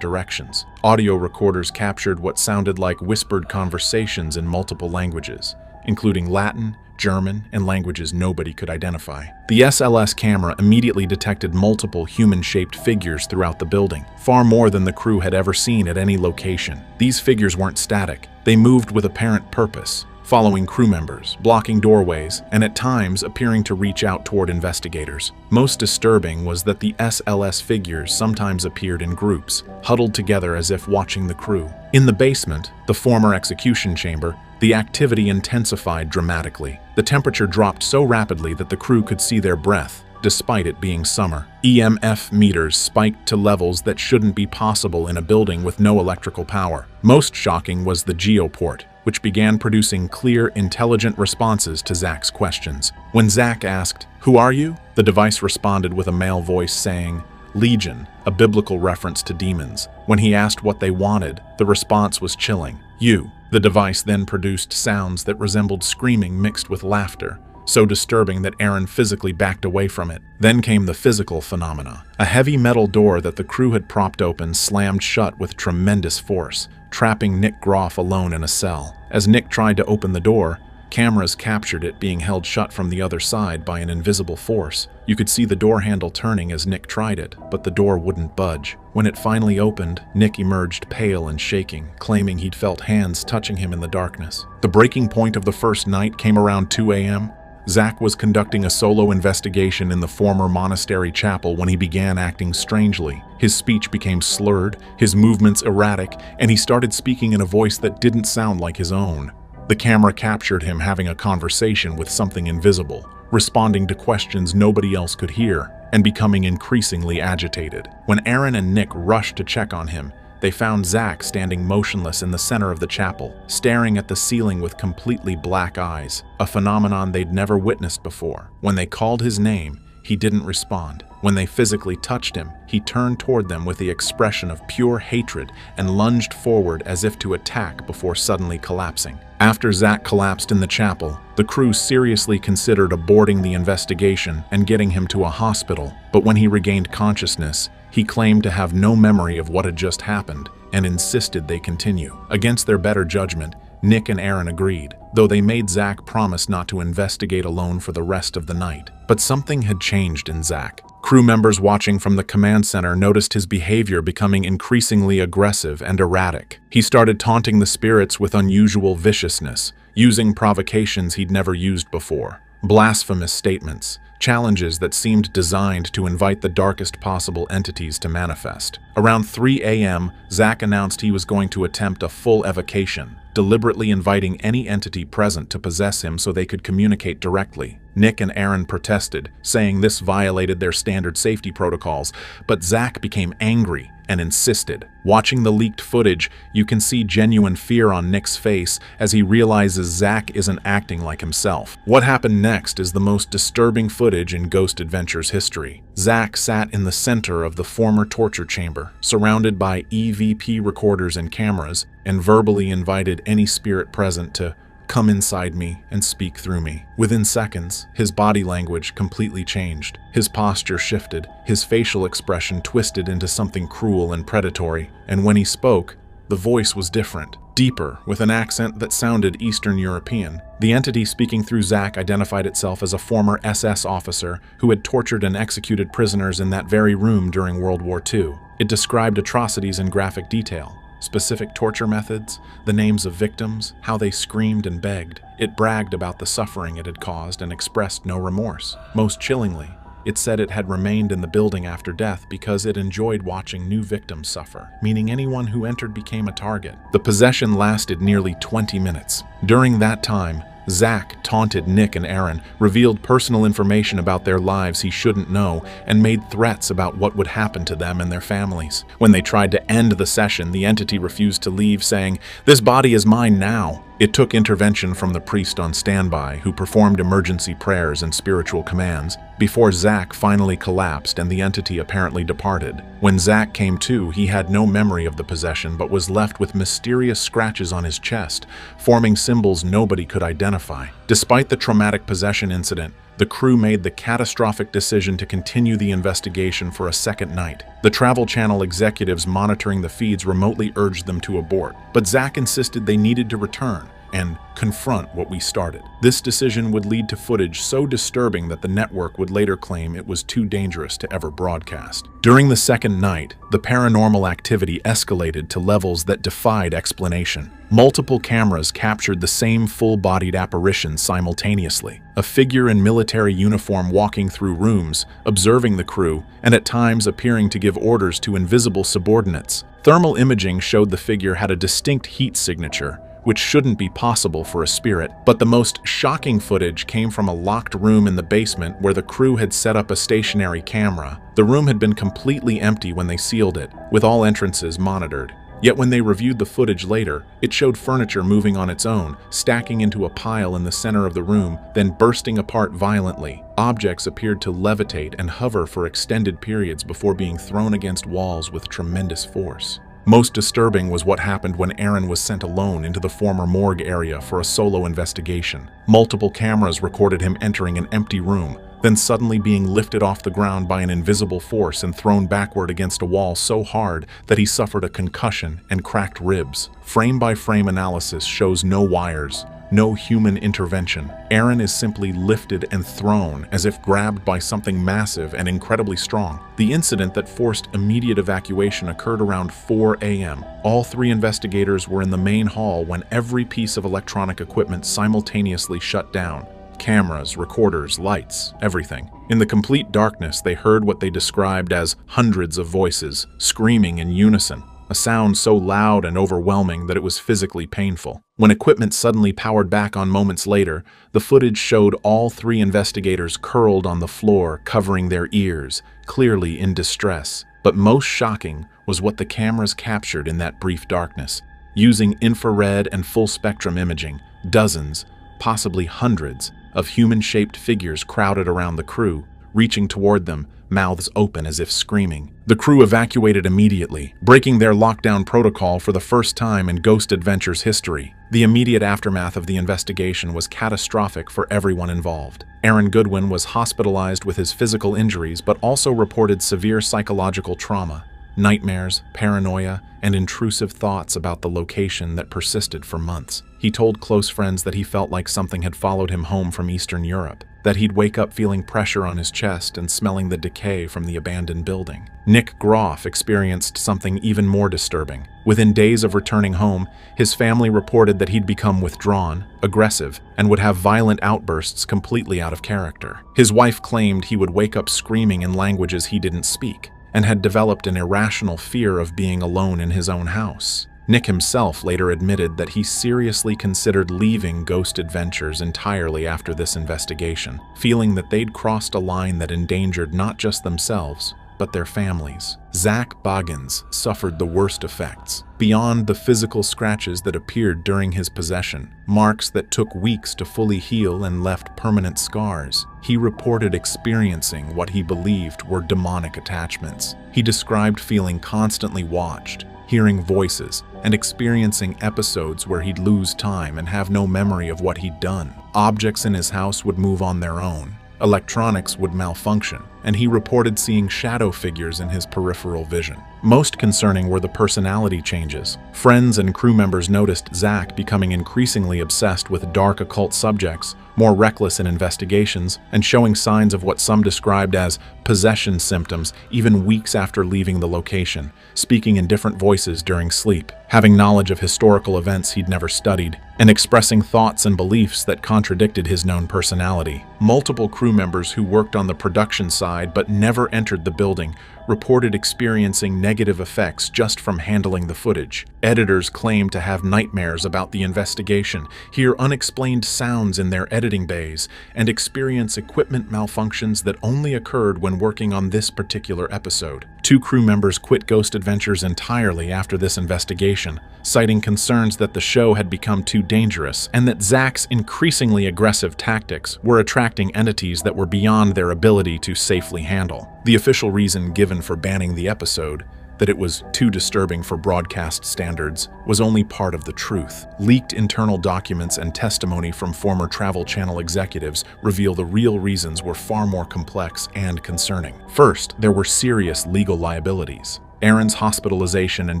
directions. Audio recorders captured what sounded like whispered conversations in multiple languages, including Latin, German, and languages nobody could identify. The SLS camera immediately detected multiple human-shaped figures throughout the building, far more than the crew had ever seen at any location. These figures weren't static. They moved with apparent purpose, following crew members, blocking doorways, and at times appearing to reach out toward investigators. Most disturbing was that the SLS figures sometimes appeared in groups, huddled together as if watching the crew. In the basement, the former execution chamber, the activity intensified dramatically. The temperature dropped so rapidly that the crew could see their breath, despite it being summer. EMF meters spiked to levels that shouldn't be possible in a building with no electrical power. Most shocking was the geoport, which began producing clear, intelligent responses to Zak's questions. When Zak asked, "Who are you?" the device responded with a male voice saying, "Legion," a biblical reference to demons. When he asked what they wanted, the response was chilling. "You." The device then produced sounds that resembled screaming mixed with laughter, so disturbing that Aaron physically backed away from it. Then came the physical phenomena. A heavy metal door that the crew had propped open slammed shut with tremendous force, trapping Nick Groff alone in a cell. As Nick tried to open the door, cameras captured it being held shut from the other side by an invisible force. You could see the door handle turning as Nick tried it, but the door wouldn't budge. When it finally opened, Nick emerged pale and shaking, claiming he'd felt hands touching him in the darkness. The breaking point of the first night came around 2 a.m. Zak was conducting a solo investigation in the former monastery chapel when he began acting strangely. His speech became slurred, his movements erratic, and he started speaking in a voice that didn't sound like his own. The camera captured him having a conversation with something invisible, responding to questions nobody else could hear, and becoming increasingly agitated. When Aaron and Nick rushed to check on him, they found Zak standing motionless in the center of the chapel, staring at the ceiling with completely black eyes, a phenomenon they'd never witnessed before. When they called his name, he didn't respond. When they physically touched him, he turned toward them with the expression of pure hatred and lunged forward as if to attack before suddenly collapsing. After Zak collapsed in the chapel, the crew seriously considered aborting the investigation and getting him to a hospital, but when he regained consciousness, he claimed to have no memory of what had just happened and insisted they continue. Against their better judgment, Nick and Aaron agreed, though they made Zak promise not to investigate alone for the rest of the night. But something had changed in Zak. Crew members watching from the command center noticed his behavior becoming increasingly aggressive and erratic. He started taunting the spirits with unusual viciousness, using provocations he'd never used before. Blasphemous statements, challenges that seemed designed to invite the darkest possible entities to manifest. Around 3 a.m., Zak announced he was going to attempt a full evocation, deliberately inviting any entity present to possess him so they could communicate directly. Nick and Aaron protested, saying this violated their standard safety protocols, but Zak became angry and insisted. Watching the leaked footage, you can see genuine fear on Nick's face as he realizes Zak isn't acting like himself. What happened next is the most disturbing footage in Ghost Adventures history. Zak sat in the center of the former torture chamber, surrounded by EVP recorders and cameras, and verbally invited any spirit present to come inside me and speak through me. Within seconds, his body language completely changed. His posture shifted, his facial expression twisted into something cruel and predatory, and when he spoke, the voice was different, deeper, with an accent that sounded Eastern European. The entity speaking through Zak identified itself as a former SS officer who had tortured and executed prisoners in that very room during World War II. It described atrocities in graphic detail, specific torture methods, the names of victims, how they screamed and begged. It bragged about the suffering it had caused and expressed no remorse. Most chillingly, it said it had remained in the building after death because it enjoyed watching new victims suffer, meaning anyone who entered became a target. The possession lasted nearly 20 minutes. During that time, Zak taunted Nick and Aaron, revealed personal information about their lives he shouldn't know, and made threats about what would happen to them and their families. When they tried to end the session, the entity refused to leave, saying, "This body is mine now." It took intervention from the priest on standby, who performed emergency prayers and spiritual commands, before Zak finally collapsed and the entity apparently departed. When Zak came to, he had no memory of the possession but was left with mysterious scratches on his chest, forming symbols nobody could identify. Despite the traumatic possession incident, the crew made the catastrophic decision to continue the investigation for a second night. The Travel Channel executives monitoring the feeds remotely urged them to abort, but Zak insisted they needed to return and confront what we started. This decision would lead to footage so disturbing that the network would later claim it was too dangerous to ever broadcast. During the second night, the paranormal activity escalated to levels that defied explanation. Multiple cameras captured the same full-bodied apparition simultaneously, a figure in military uniform walking through rooms, observing the crew, and at times appearing to give orders to invisible subordinates. Thermal imaging showed the figure had a distinct heat signature, which shouldn't be possible for a spirit. But the most shocking footage came from a locked room in the basement where the crew had set up a stationary camera. The room had been completely empty when they sealed it, with all entrances monitored. Yet when they reviewed the footage later, it showed furniture moving on its own, stacking into a pile in the center of the room, then bursting apart violently. Objects appeared to levitate and hover for extended periods before being thrown against walls with tremendous force. Most disturbing was what happened when Aaron was sent alone into the former morgue area for a solo investigation. Multiple cameras recorded him entering an empty room, then suddenly being lifted off the ground by an invisible force and thrown backward against a wall so hard that he suffered a concussion and cracked ribs. Frame-by-frame analysis shows no wires, no human intervention. Aaron is simply lifted and thrown as if grabbed by something massive and incredibly strong. The incident that forced immediate evacuation occurred around 4 a.m. All three investigators were in the main hall when every piece of electronic equipment simultaneously shut down. Cameras, recorders, lights, everything. In the complete darkness, they heard what they described as hundreds of voices, screaming in unison, a sound so loud and overwhelming that it was physically painful. When equipment suddenly powered back on moments later, the footage showed all three investigators curled on the floor, covering their ears, clearly in distress. But most shocking was what the cameras captured in that brief darkness. Using infrared and full-spectrum imaging, dozens, possibly hundreds, of human-shaped figures crowded around the crew, reaching toward them, mouths open as if screaming. The crew evacuated immediately, breaking their lockdown protocol for the first time in Ghost Adventures history. The immediate aftermath of the investigation was catastrophic for everyone involved. Aaron Goodwin was hospitalized with his physical injuries but also reported severe psychological trauma, nightmares, paranoia, and intrusive thoughts about the location that persisted for months. He told close friends that he felt like something had followed him home from Eastern Europe, that he'd wake up feeling pressure on his chest and smelling the decay from the abandoned building. Nick Groff experienced something even more disturbing. Within days of returning home, his family reported that he'd become withdrawn, aggressive, and would have violent outbursts completely out of character. His wife claimed he would wake up screaming in languages he didn't speak, and had developed an irrational fear of being alone in his own house. Nick himself later admitted that he seriously considered leaving Ghost Adventures entirely after this investigation, feeling that they'd crossed a line that endangered not just themselves, but their families. Zak Bagans suffered the worst effects. Beyond the physical scratches that appeared during his possession, marks that took weeks to fully heal and left permanent scars, he reported experiencing what he believed were demonic attachments. He described feeling constantly watched, hearing voices, and experiencing episodes where he'd lose time and have no memory of what he'd done. Objects in his house would move on their own. Electronics would malfunction, and he reported seeing shadow figures in his peripheral vision. Most concerning were the personality changes. Friends and crew members noticed Zak becoming increasingly obsessed with dark occult subjects, more reckless in investigations, and showing signs of what some described as possession symptoms even weeks after leaving the location, speaking in different voices during sleep, having knowledge of historical events he'd never studied, and expressing thoughts and beliefs that contradicted his known personality. Multiple crew members who worked on the production side but never entered the building reported experiencing negative effects just from handling the footage. Editors claimed to have nightmares about the investigation, hear unexplained sounds in their editing bays, and experience equipment malfunctions that only occurred when working on this particular episode. 2 crew members quit Ghost Adventures entirely after this investigation, citing concerns that the show had become too dangerous and that Zak's increasingly aggressive tactics were attracting entities that were beyond their ability to safely handle. The official reason given for banning the episode, that it was too disturbing for broadcast standards, was only part of the truth. Leaked internal documents and testimony from former Travel Channel executives reveal the real reasons were far more complex and concerning. First, there were serious legal liabilities. Aaron's hospitalization and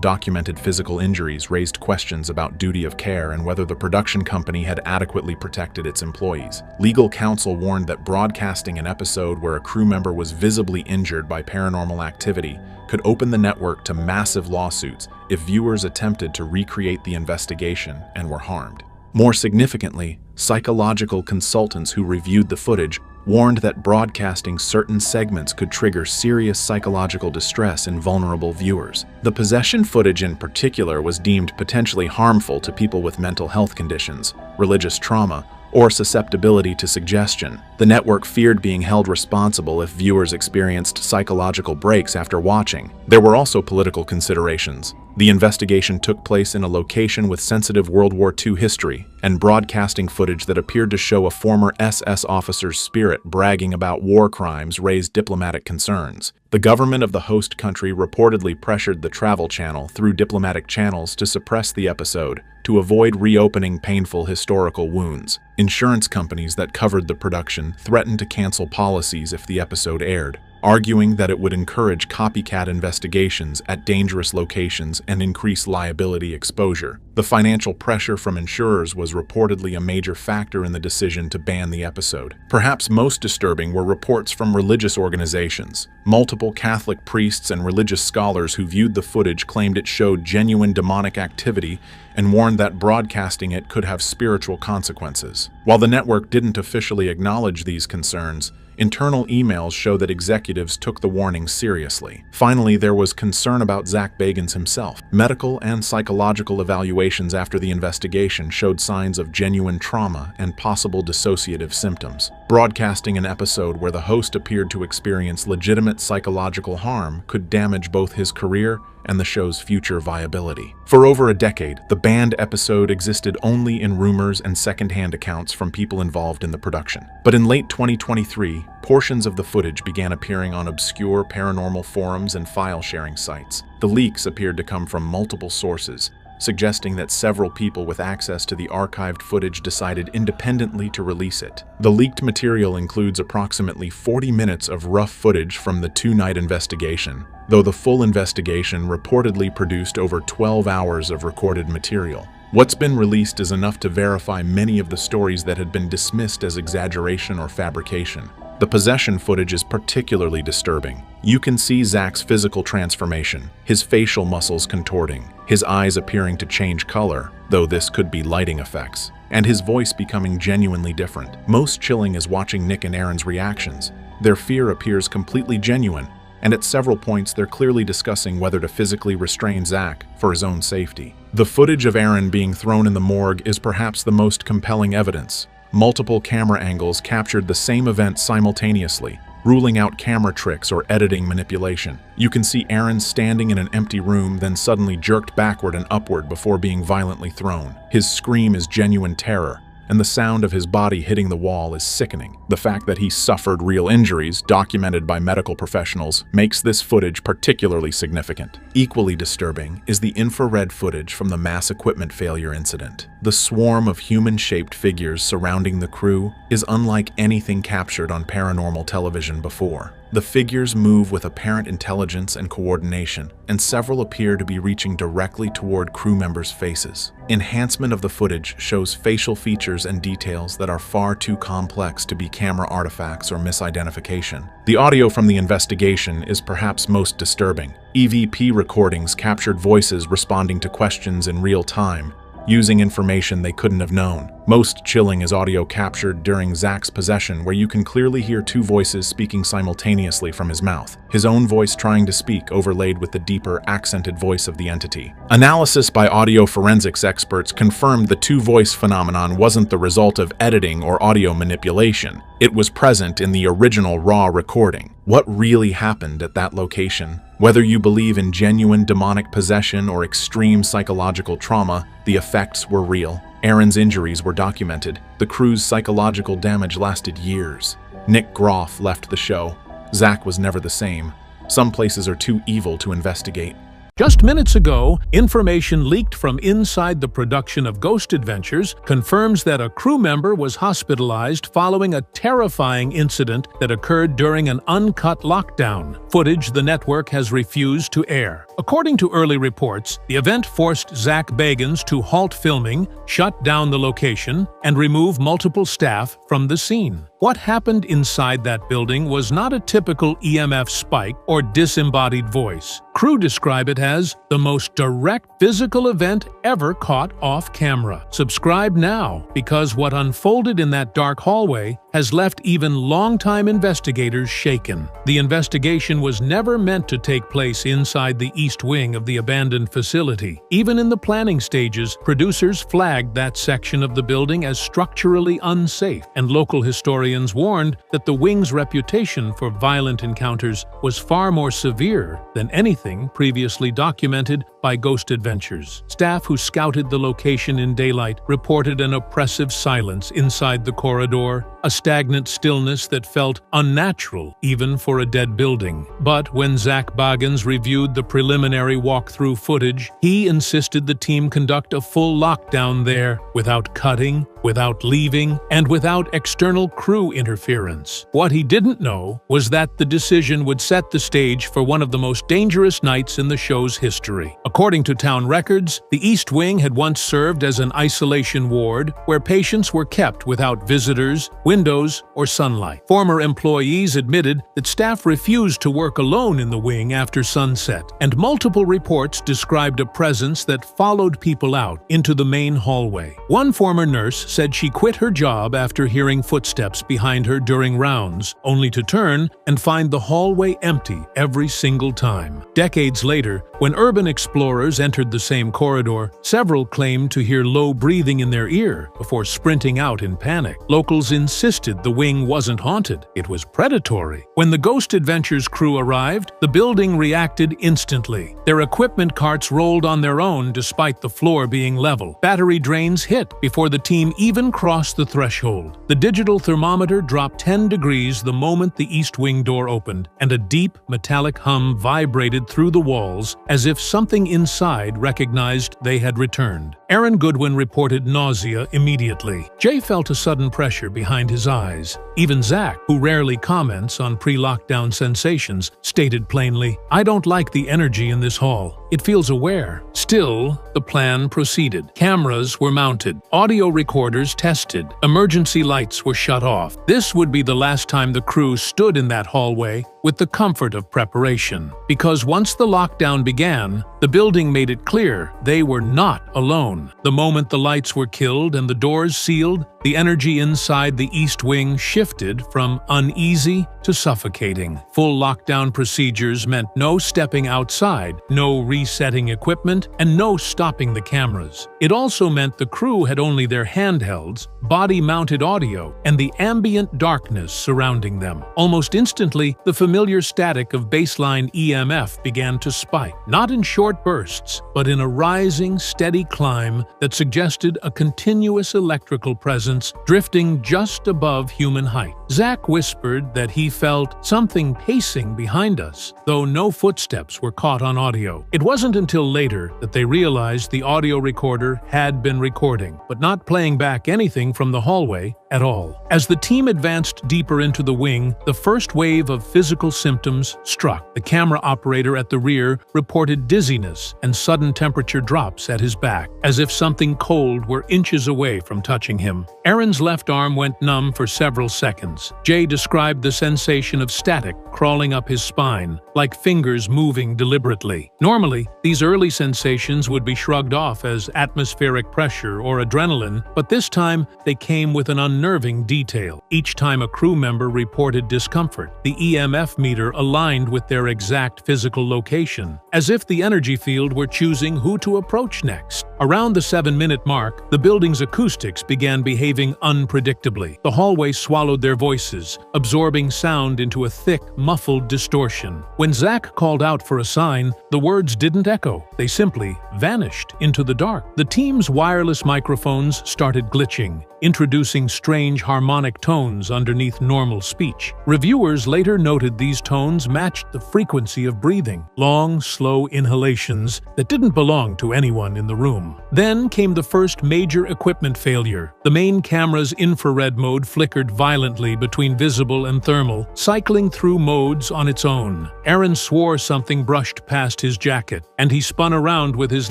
documented physical injuries raised questions about duty of care and whether the production company had adequately protected its employees. Legal counsel warned that broadcasting an episode where a crew member was visibly injured by paranormal activity could open the network to massive lawsuits if viewers attempted to recreate the investigation and were harmed. More significantly, psychological consultants who reviewed the footage warned that broadcasting certain segments could trigger serious psychological distress in vulnerable viewers. The possession footage in particular was deemed potentially harmful to people with mental health conditions, religious trauma, or susceptibility to suggestion. The network feared being held responsible if viewers experienced psychological breaks after watching. There were also political considerations. The investigation took place in a location with sensitive World War II history, and broadcasting footage that appeared to show a former SS officer's spirit bragging about war crimes raised diplomatic concerns. The government of the host country reportedly pressured the Travel Channel through diplomatic channels to suppress the episode to avoid reopening painful historical wounds. Insurance companies that covered the production threatened to cancel policies if the episode aired, arguing that it would encourage copycat investigations at dangerous locations and increase liability exposure. The financial pressure from insurers was reportedly a major factor in the decision to ban the episode. Perhaps most disturbing were reports from religious organizations. Multiple Catholic priests and religious scholars who viewed the footage claimed it showed genuine demonic activity and warned that broadcasting it could have spiritual consequences. While the network didn't officially acknowledge these concerns, internal emails show that executives took the warning seriously. Finally, there was concern about Zak Bagans himself. Medical and psychological evaluations after the investigation showed signs of genuine trauma and possible dissociative symptoms. Broadcasting an episode where the host appeared to experience legitimate psychological harm could damage both his career and the show's future viability. For over a decade, the banned episode existed only in rumors and secondhand accounts from people involved in the production. But in late 2023, portions of the footage began appearing on obscure paranormal forums and file-sharing sites. The leaks appeared to come from multiple sources, suggesting that several people with access to the archived footage decided independently to release it. The leaked material includes approximately 40 minutes of rough footage from the 2-night investigation, though the full investigation reportedly produced over 12 hours of recorded material. What's been released is enough to verify many of the stories that had been dismissed as exaggeration or fabrication. The possession footage is particularly disturbing. You can see Zak's physical transformation, his facial muscles contorting, his eyes appearing to change color, though this could be lighting effects, and his voice becoming genuinely different. Most chilling is watching Nick and Aaron's reactions. Their fear appears completely genuine, and at several points they're clearly discussing whether to physically restrain Zak for his own safety. The footage of Aaron being thrown in the morgue is perhaps the most compelling evidence. Multiple camera angles captured the same event simultaneously, ruling out camera tricks or editing manipulation. You can see Aaron standing in an empty room, then suddenly jerked backward and upward before being violently thrown. His scream is genuine terror, and the sound of his body hitting the wall is sickening. The fact that he suffered real injuries, documented by medical professionals, makes this footage particularly significant. Equally disturbing is the infrared footage from the mass equipment failure incident. The swarm of human-shaped figures surrounding the crew is unlike anything captured on paranormal television before. The figures move with apparent intelligence and coordination, and several appear to be reaching directly toward crew members' faces. Enhancement of the footage shows facial features and details that are far too complex to be camera artifacts or misidentification. The audio from the investigation is perhaps most disturbing. EVP recordings captured voices responding to questions in real time, using information they couldn't have known. Most chilling is audio captured during Zak's possession, where you can clearly hear two voices speaking simultaneously from his mouth, his own voice trying to speak overlaid with the deeper, accented voice of the entity. Analysis by audio forensics experts confirmed the two-voice phenomenon wasn't the result of editing or audio manipulation. It was present in the original raw recording. What really happened at that location? Whether you believe in genuine demonic possession or extreme psychological trauma, the effects were real. Aaron's injuries were documented. The crew's psychological damage lasted years. Nick Groff left the show. Zak was never the same. Some places are too evil to investigate. Just minutes ago, information leaked from inside the production of Ghost Adventures confirms that a crew member was hospitalized following a terrifying incident that occurred during an uncut lockdown, footage the network has refused to air. According to early reports, the event forced Zak Bagans to halt filming, shut down the location, and remove multiple staff from the scene. What happened inside that building was not a typical EMF spike or disembodied voice. Crew describe it as the most direct physical event ever caught off camera. Subscribe now, because what unfolded in that dark hallway has left even longtime investigators shaken. The investigation was never meant to take place inside the east wing of the abandoned facility. Even in the planning stages, producers flagged that section of the building as structurally unsafe, and local historians warned that the wing's reputation for violent encounters was far more severe than anything previously documented by Ghost Adventures. Staff who scouted the location in daylight reported an oppressive silence inside the corridor, a stagnant stillness that felt unnatural even for a dead building. But when Zak Bagans reviewed the preliminary walkthrough footage, he insisted the team conduct a full lockdown there without cutting, without leaving, and without external crew interference. What he didn't know was that the decision would set the stage for one of the most dangerous nights in the show's history. According to town records, the East Wing had once served as an isolation ward where patients were kept without visitors, windows, or sunlight. Former employees admitted that staff refused to work alone in the wing after sunset, and multiple reports described a presence that followed people out into the main hallway. One former nurse said she quit her job after hearing footsteps behind her during rounds, only to turn and find the hallway empty every single time. Decades later, when urban explorers entered the same corridor, several claimed to hear low breathing in their ear before sprinting out in panic. Locals insisted the wing wasn't haunted, it was predatory. When the Ghost Adventures crew arrived, the building reacted instantly. Their equipment carts rolled on their own despite the floor being level. Battery drains hit before the team even crossed the threshold. The digital thermometer dropped 10 degrees the moment the East Wing door opened, and a deep, metallic hum vibrated through the walls as if something inside recognized they had returned. Aaron Goodwin reported nausea immediately. Jay felt a sudden pressure behind his eyes. Even Zak, who rarely comments on pre-lockdown sensations, stated plainly, "I don't like the energy in this hall. It feels aware." Still, the plan proceeded. Cameras were mounted, audio recorders tested, emergency lights were shut off. This would be the last time the crew stood in that hallway with the comfort of preparation. Because once the lockdown began, the building made it clear they were not alone. The moment the lights were killed and the doors sealed, the energy inside the East Wing shifted from uneasy to suffocating. Full lockdown procedures meant no stepping outside, no resetting equipment, and no stopping the cameras. It also meant the crew had only their handhelds, body-mounted audio, and the ambient darkness surrounding them. Almost instantly, the familiar static of baseline EMF began to spike, not in short bursts, but in a rising, steady climb that suggested a continuous electrical presence drifting just above human height. Zak whispered that he felt something pacing behind us, though no footsteps were caught on audio. It wasn't until later that they realized the audio recorder had been recording, but not playing back anything from the hallway at all. As the team advanced deeper into the wing, the first wave of physical symptoms struck. The camera operator at the rear reported dizziness and sudden temperature drops at his back, as if something cold were inches away from touching him. Aaron's left arm went numb for several seconds. Jay described the sensation of static crawling up his spine, like fingers moving deliberately. Normally, these early sensations would be shrugged off as atmospheric pressure or adrenaline, but this time they came with an unnerving detail. Each time a crew member reported discomfort, the EMF meter aligned with their exact physical location, as if the energy field were choosing who to approach next. Around the 7-minute mark, the building's acoustics began behaving unpredictably. The hallway swallowed their voices, absorbing sound into a thick, muffled distortion. When Zak called out for a sign, the words didn't echo. They simply vanished into the dark. The team's wireless microphones started glitching, introducing strange harmonic tones underneath normal speech. Reviewers later noted these tones matched the frequency of breathing, long, slow inhalations that didn't belong to anyone in the room. Then came the first major equipment failure. The main camera's infrared mode flickered violently between visible and thermal, cycling through modes on its own. Aaron swore something brushed past his jacket, and he spun around with his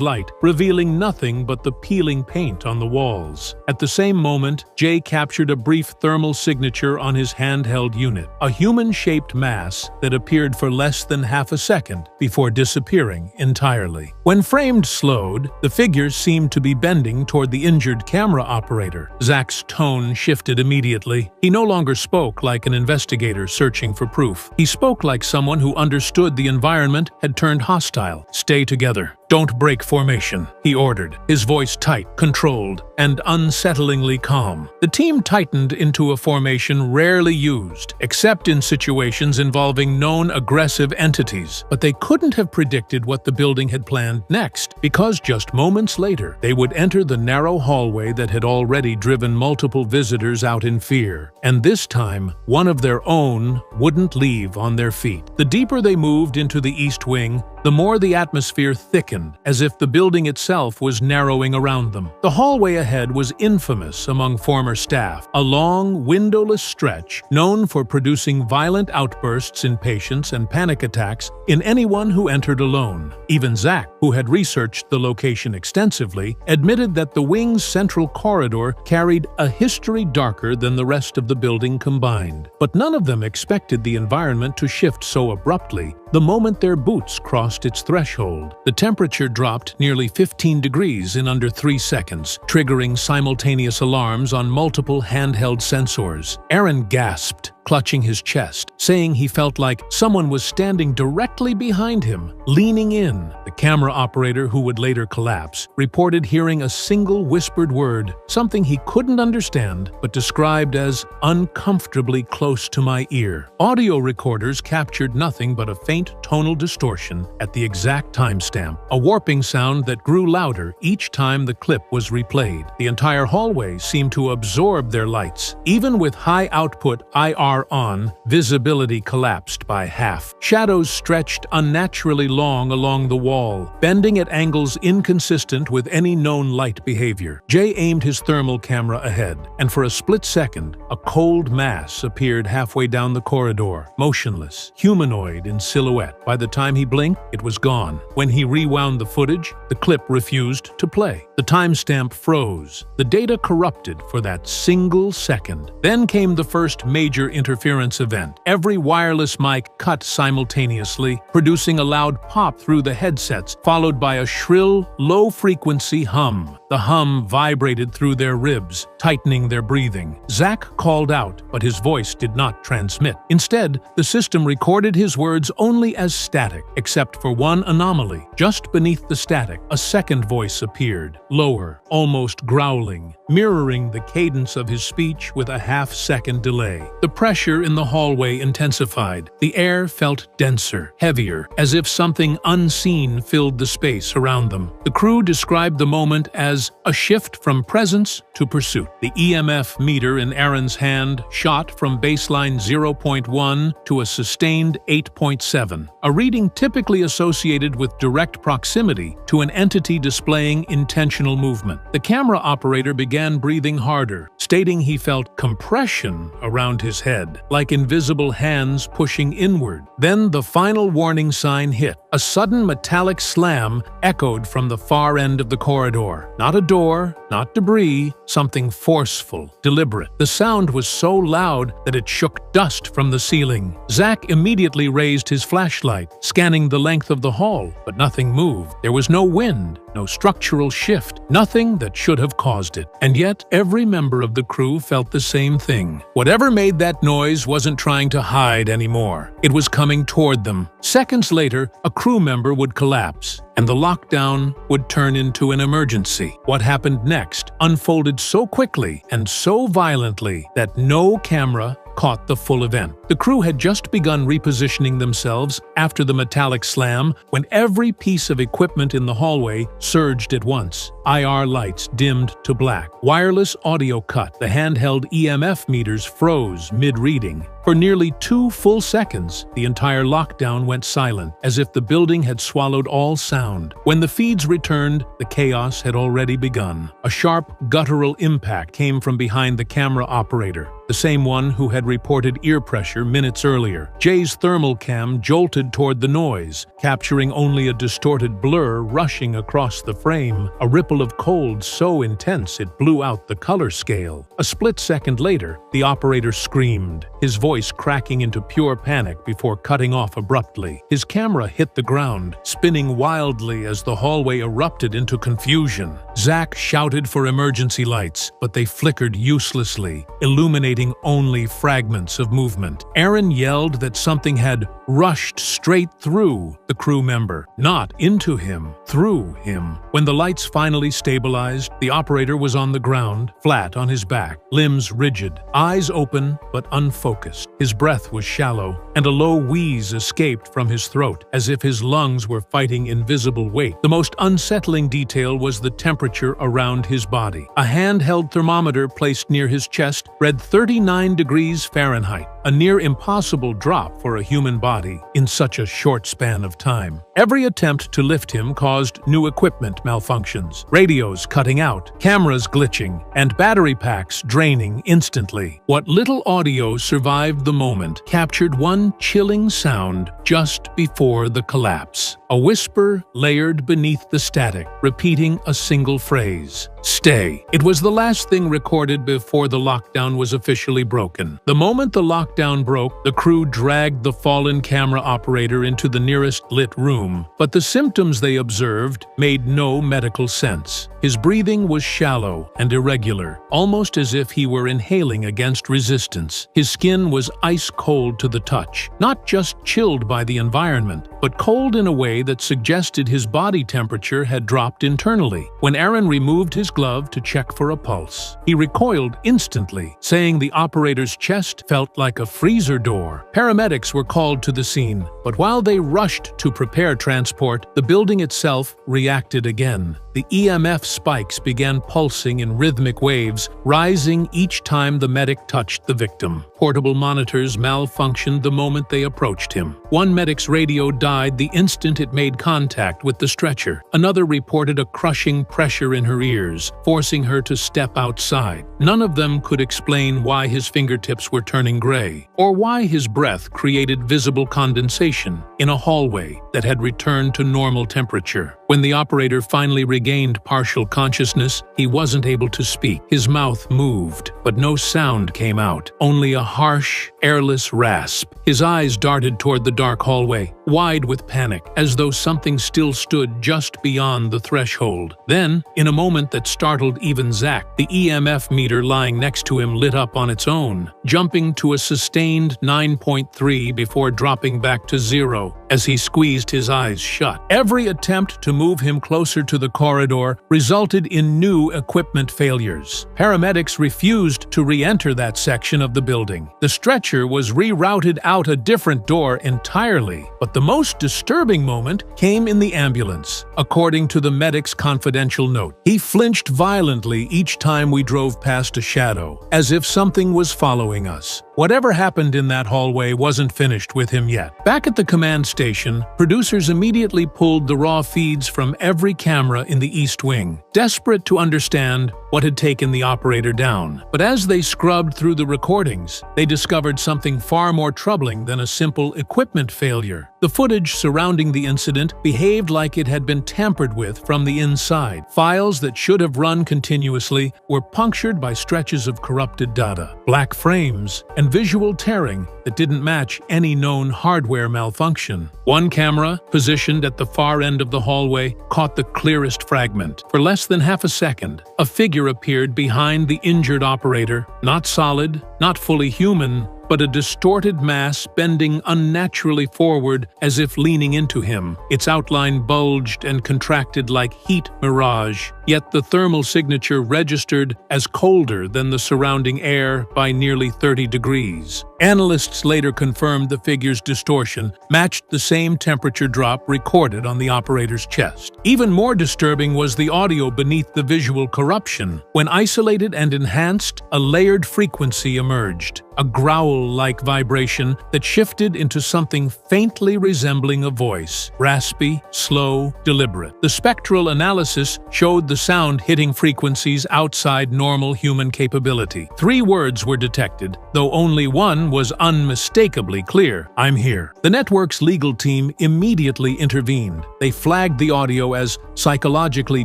light, revealing nothing but the peeling paint on the walls. At the same moment, Jay captured a brief thermal signature on his handheld unit, a human-shaped mass that appeared for less than half a second before disappearing entirely. When framed slowed, the figure seemed to be bending toward the injured camera operator. Zak's tone shifted immediately. He no longer spoke like an investigator searching for proof. He spoke like someone who understood the environment had turned hostile. "Stay together. Don't break formation," he ordered, his voice tight, controlled, and unsettlingly calm. The team tightened into a formation rarely used, except in situations involving known aggressive entities, but they couldn't have predicted what the building had planned next, because just moments later, they would enter the narrow hallway that had already driven multiple visitors out in fear, and this time, one of their own wouldn't leave on their feet. The deeper they moved into the East Wing, the more the atmosphere thickened, as if the building itself was narrowing around them. The hallway ahead was infamous among former staff, a long, windowless stretch known for producing violent outbursts in patients and panic attacks in anyone who entered alone. Even Zak, who had researched the location extensively, admitted that the wing's central corridor carried a history darker than the rest of the building combined. But none of them expected the environment to shift so abruptly the moment their boots crossed its threshold. The temperature dropped nearly 15 degrees in under 3 seconds, triggering simultaneous alarms on multiple handheld sensors. Aaron gasped, clutching his chest, saying he felt like someone was standing directly behind him, leaning in. The camera operator, who would later collapse, reported hearing a single whispered word, something he couldn't understand, but described as uncomfortably close to my ear. Audio recorders captured nothing but a faint tonal distortion at the exact timestamp, a warping sound that grew louder each time the clip was replayed. The entire hallway seemed to absorb their lights. Even with high-output IR on, visibility collapsed by half. Shadows stretched unnaturally long along the wall, bending at angles inconsistent with any known light behavior. Jay aimed his thermal camera ahead, and for a split second, a cold mass appeared halfway down the corridor, motionless, humanoid in silhouette. By the time he blinked, it was gone. When he rewound the footage, the clip refused to play. The timestamp froze. The data corrupted for that single second. Then came the first major interference event. Every wireless mic cut simultaneously, producing a loud pop through the headsets, followed by a shrill, low-frequency hum. The hum vibrated through their ribs, tightening their breathing. Zak called out, but his voice did not transmit. Instead, the system recorded his words only as static, except for one anomaly. Just beneath the static, a second voice appeared, lower, almost growling, mirroring the cadence of his speech with a half-second delay. The pressure in the hallway intensified. The air felt denser, heavier, as if something unseen filled the space around them. The crew described the moment as a shift from presence to pursuit. The EMF meter in Aaron's hand shot from baseline 0.1 to a sustained 8.7, a reading typically associated with direct proximity to an entity displaying intentional movement. The camera operator began breathing harder, stating he felt compression around his head. ahead, like invisible hands pushing inward. Then the final warning sign hit. A sudden metallic slam echoed from the far end of the corridor. Not a door, not debris, something forceful, deliberate. The sound was so loud that it shook dust from the ceiling. Zak immediately raised his flashlight, scanning the length of the hall, but nothing moved. There was no wind, no structural shift, nothing that should have caused it. And yet, every member of the crew felt the same thing. Whatever made that noise wasn't trying to hide anymore. It was coming toward them. Seconds later, a crew member would collapse, and the lockdown would turn into an emergency. What happened next unfolded so quickly and so violently that no camera caught the full event. The crew had just begun repositioning themselves after the metallic slam when every piece of equipment in the hallway surged at once. IR lights dimmed to black. Wireless audio cut. The handheld EMF meters froze mid-reading. For nearly 2 full seconds, the entire lockdown went silent, as if the building had swallowed all sound. When the feeds returned, the chaos had already begun. A sharp, guttural impact came from behind the camera operator, the same one who had reported ear pressure minutes earlier. Jay's thermal cam jolted toward the noise, capturing only a distorted blur rushing across the frame, a ripple of cold so intense it blew out the color scale. A split second later, the operator screamed, his voice cracking into pure panic before cutting off abruptly. His camera hit the ground, spinning wildly as the hallway erupted into confusion. Zak shouted for emergency lights, but they flickered uselessly, illuminating only fragments of movement. Aaron yelled that something had rushed straight through the crew member, not into him, through him. When the lights finally stabilized, the operator was on the ground, flat on his back, limbs rigid, eyes open but unfocused. His breath was shallow, and a low wheeze escaped from his throat, as if his lungs were fighting invisible weight. The most unsettling detail was the temperature around his body. A handheld thermometer placed near his chest read 39 degrees Fahrenheit, a near impossible drop for a human body in such a short span of time. Every attempt to lift him caused new equipment malfunctions, radios cutting out, cameras glitching, and battery packs draining instantly. What little audio survived the moment captured one chilling sound just before the collapse. A whisper layered beneath the static, repeating a single phrase: "Stay." It was the last thing recorded before the lockdown was officially broken. The moment the lockdown broke, the crew dragged the fallen camera operator into the nearest lit room, but the symptoms they observed made no medical sense. His breathing was shallow and irregular, almost as if he were inhaling against resistance. His skin was ice cold to the touch, not just chilled by the environment, but cold in a way that suggested his body temperature had dropped internally. When Aaron removed his glove to check for a pulse, he recoiled instantly, saying the operator's chest felt like a freezer door. Paramedics were called to the scene, but while they rushed to prepare transport, the building itself reacted again. The EMF spikes began pulsing in rhythmic waves, rising each time the medic touched the victim. Portable monitors malfunctioned the moment they approached him. One medic's radio died the instant it made contact with the stretcher. Another reported a crushing pressure in her ears, forcing her to step outside. None of them could explain why his fingertips were turning gray, or why his breath created visible condensation in a hallway that had returned to normal temperature. When the operator finally regained partial consciousness, he wasn't able to speak. His mouth moved, but no sound came out, only a harsh, airless rasp. His eyes darted toward the dark hallway, wide with panic, as though something still stood just beyond the threshold. Then, in a moment that startled even Zak, the EMF meter lying next to him lit up on its own, jumping to a sustained 9.3 before dropping back to 0 as he squeezed his eyes shut. Every attempt to move him closer to the corridor resulted in new equipment failures. Paramedics refused to re-enter that section of the building. The stretcher was rerouted out a different door entirely, but the most disturbing moment came in the ambulance. According to the medic's confidential note, he flinched violently each time we drove past a shadow, as if something was following us. Whatever happened in that hallway wasn't finished with him yet. Back at the command station, producers immediately pulled the raw feeds from every camera in the East Wing. Desperate to understand what had taken the operator down. But as they scrubbed through the recordings, they discovered something far more troubling than a simple equipment failure. The footage surrounding the incident behaved like it had been tampered with from the inside. Files that should have run continuously were punctured by stretches of corrupted data, black frames, and visual tearing that didn't match any known hardware malfunction. One camera, positioned at the far end of the hallway, caught the clearest fragment. For less than half a second, a figure appeared behind the injured operator, not solid, not fully human, but a distorted mass bending unnaturally forward as if leaning into him. Its outline bulged and contracted like heat mirage, yet the thermal signature registered as colder than the surrounding air by nearly 30 degrees. Analysts later confirmed the figure's distortion matched the same temperature drop recorded on the operator's chest. Even more disturbing was the audio beneath the visual corruption. When isolated and enhanced, a layered frequency emerged, a growl-like vibration that shifted into something faintly resembling a voice, raspy, slow, deliberate. The spectral analysis showed the sound hitting frequencies outside normal human capability. 3 words were detected, though only one was unmistakably clear: "I'm here." The network's legal team immediately intervened. They flagged the audio as psychologically